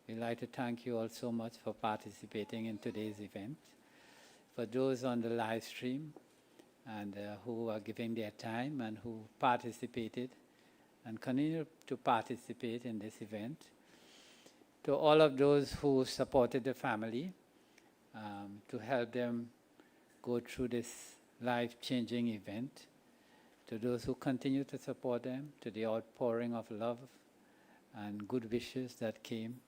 We'd like to thank you all so much for participating in today's event. For those on the live stream and who are giving their time and who participated and continue to participate in this event. To all of those who supported the family to help them go through this life-changing event. To those who continue to support them, to the outpouring of love and good wishes that came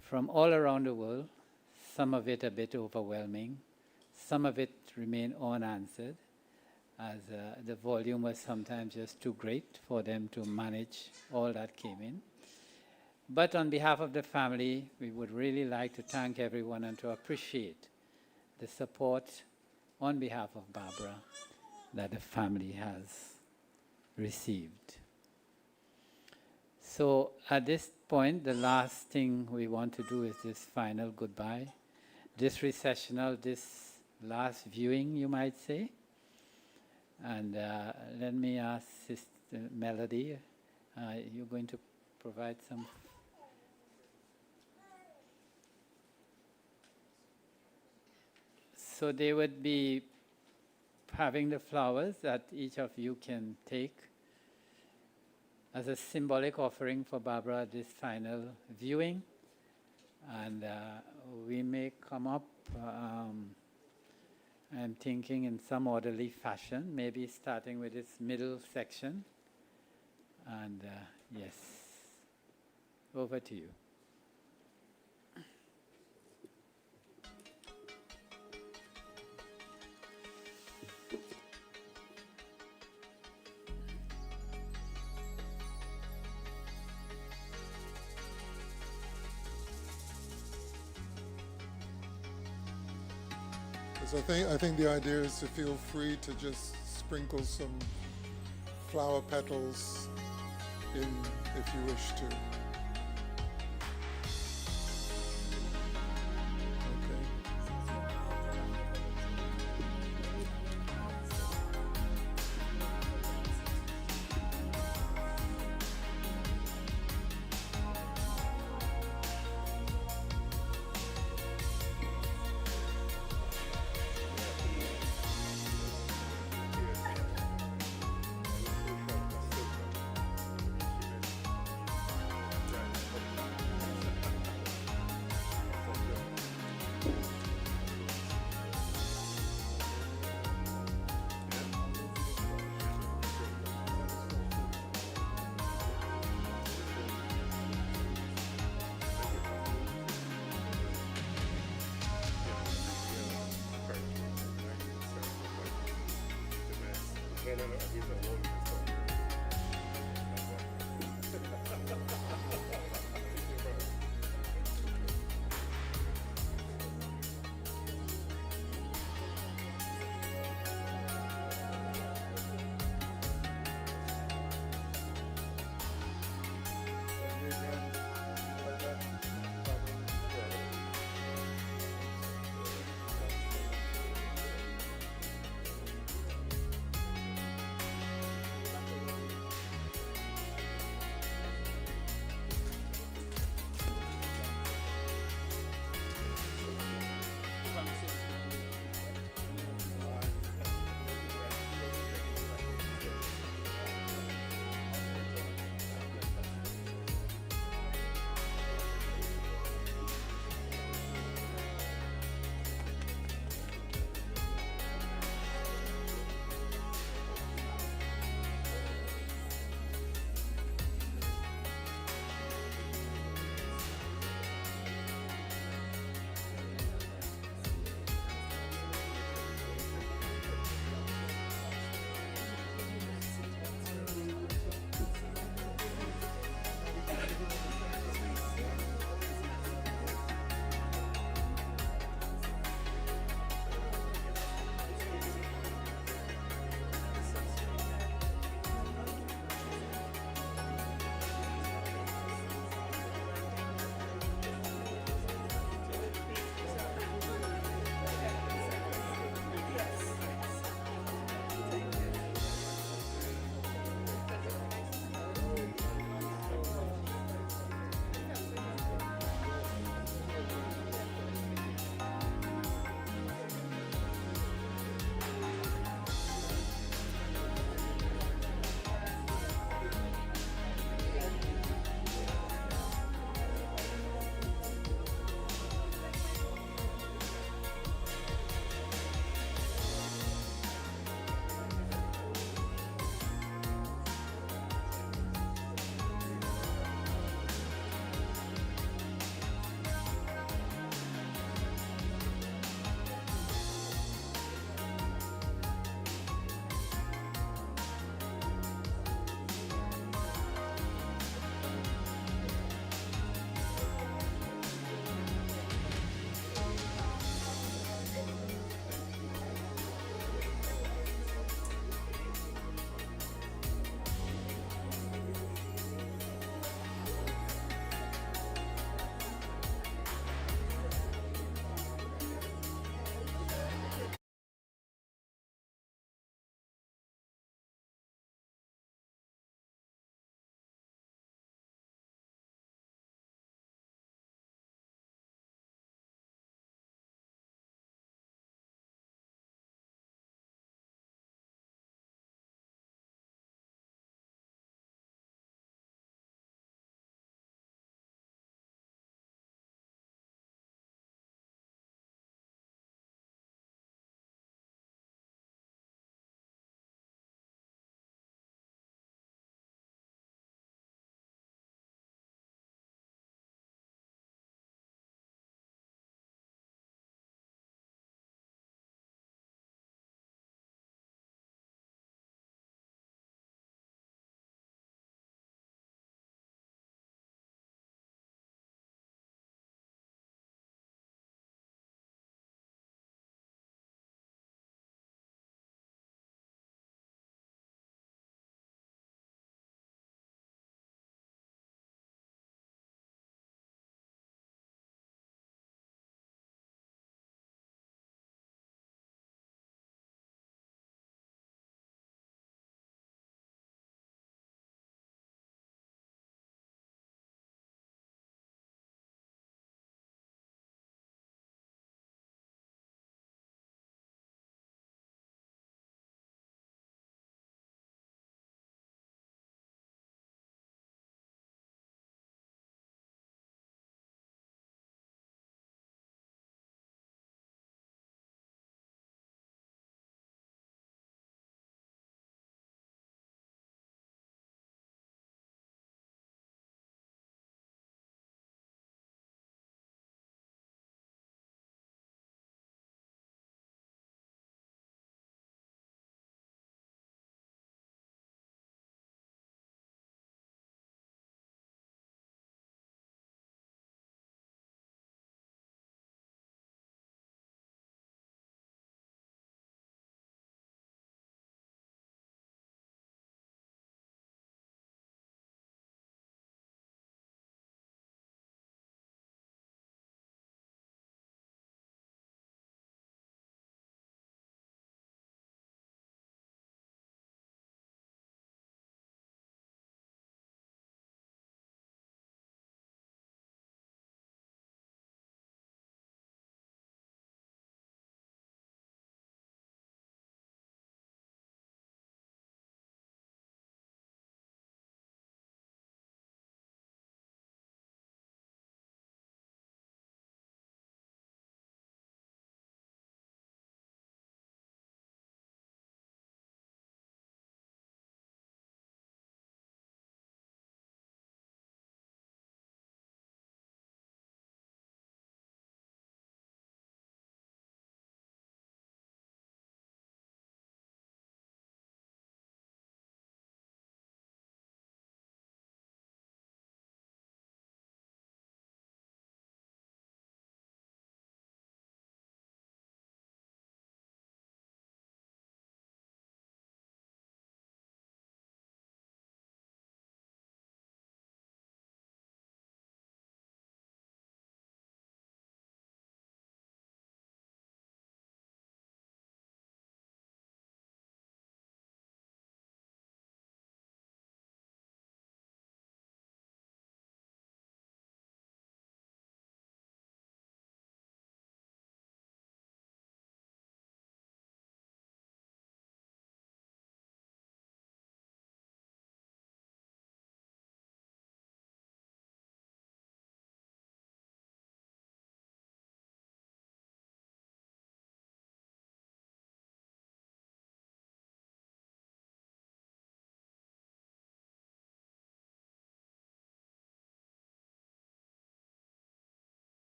from all around the world, some of it a bit overwhelming, some of it remained unanswered, as the volume was sometimes just too great for them to manage all that came in. But on behalf of the family, we would really like to thank everyone and to appreciate the support on behalf of Barbara that the family has received. So at this point, the last thing we want to do is this final goodbye, this recessional, this last viewing, you might say. And let me ask Sister Melody, you're going to provide some. So they would be having the flowers that each of you can take as a symbolic offering for Barbara at this final viewing. And we may come up, I'm thinking in some orderly fashion, maybe starting with this middle section. And yes, over to you. So I think the idea is to feel free to just sprinkle some flower petals in if you wish to.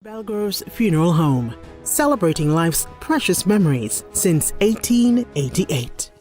Belgroves Funeral Home, celebrating life's precious memories since 1888.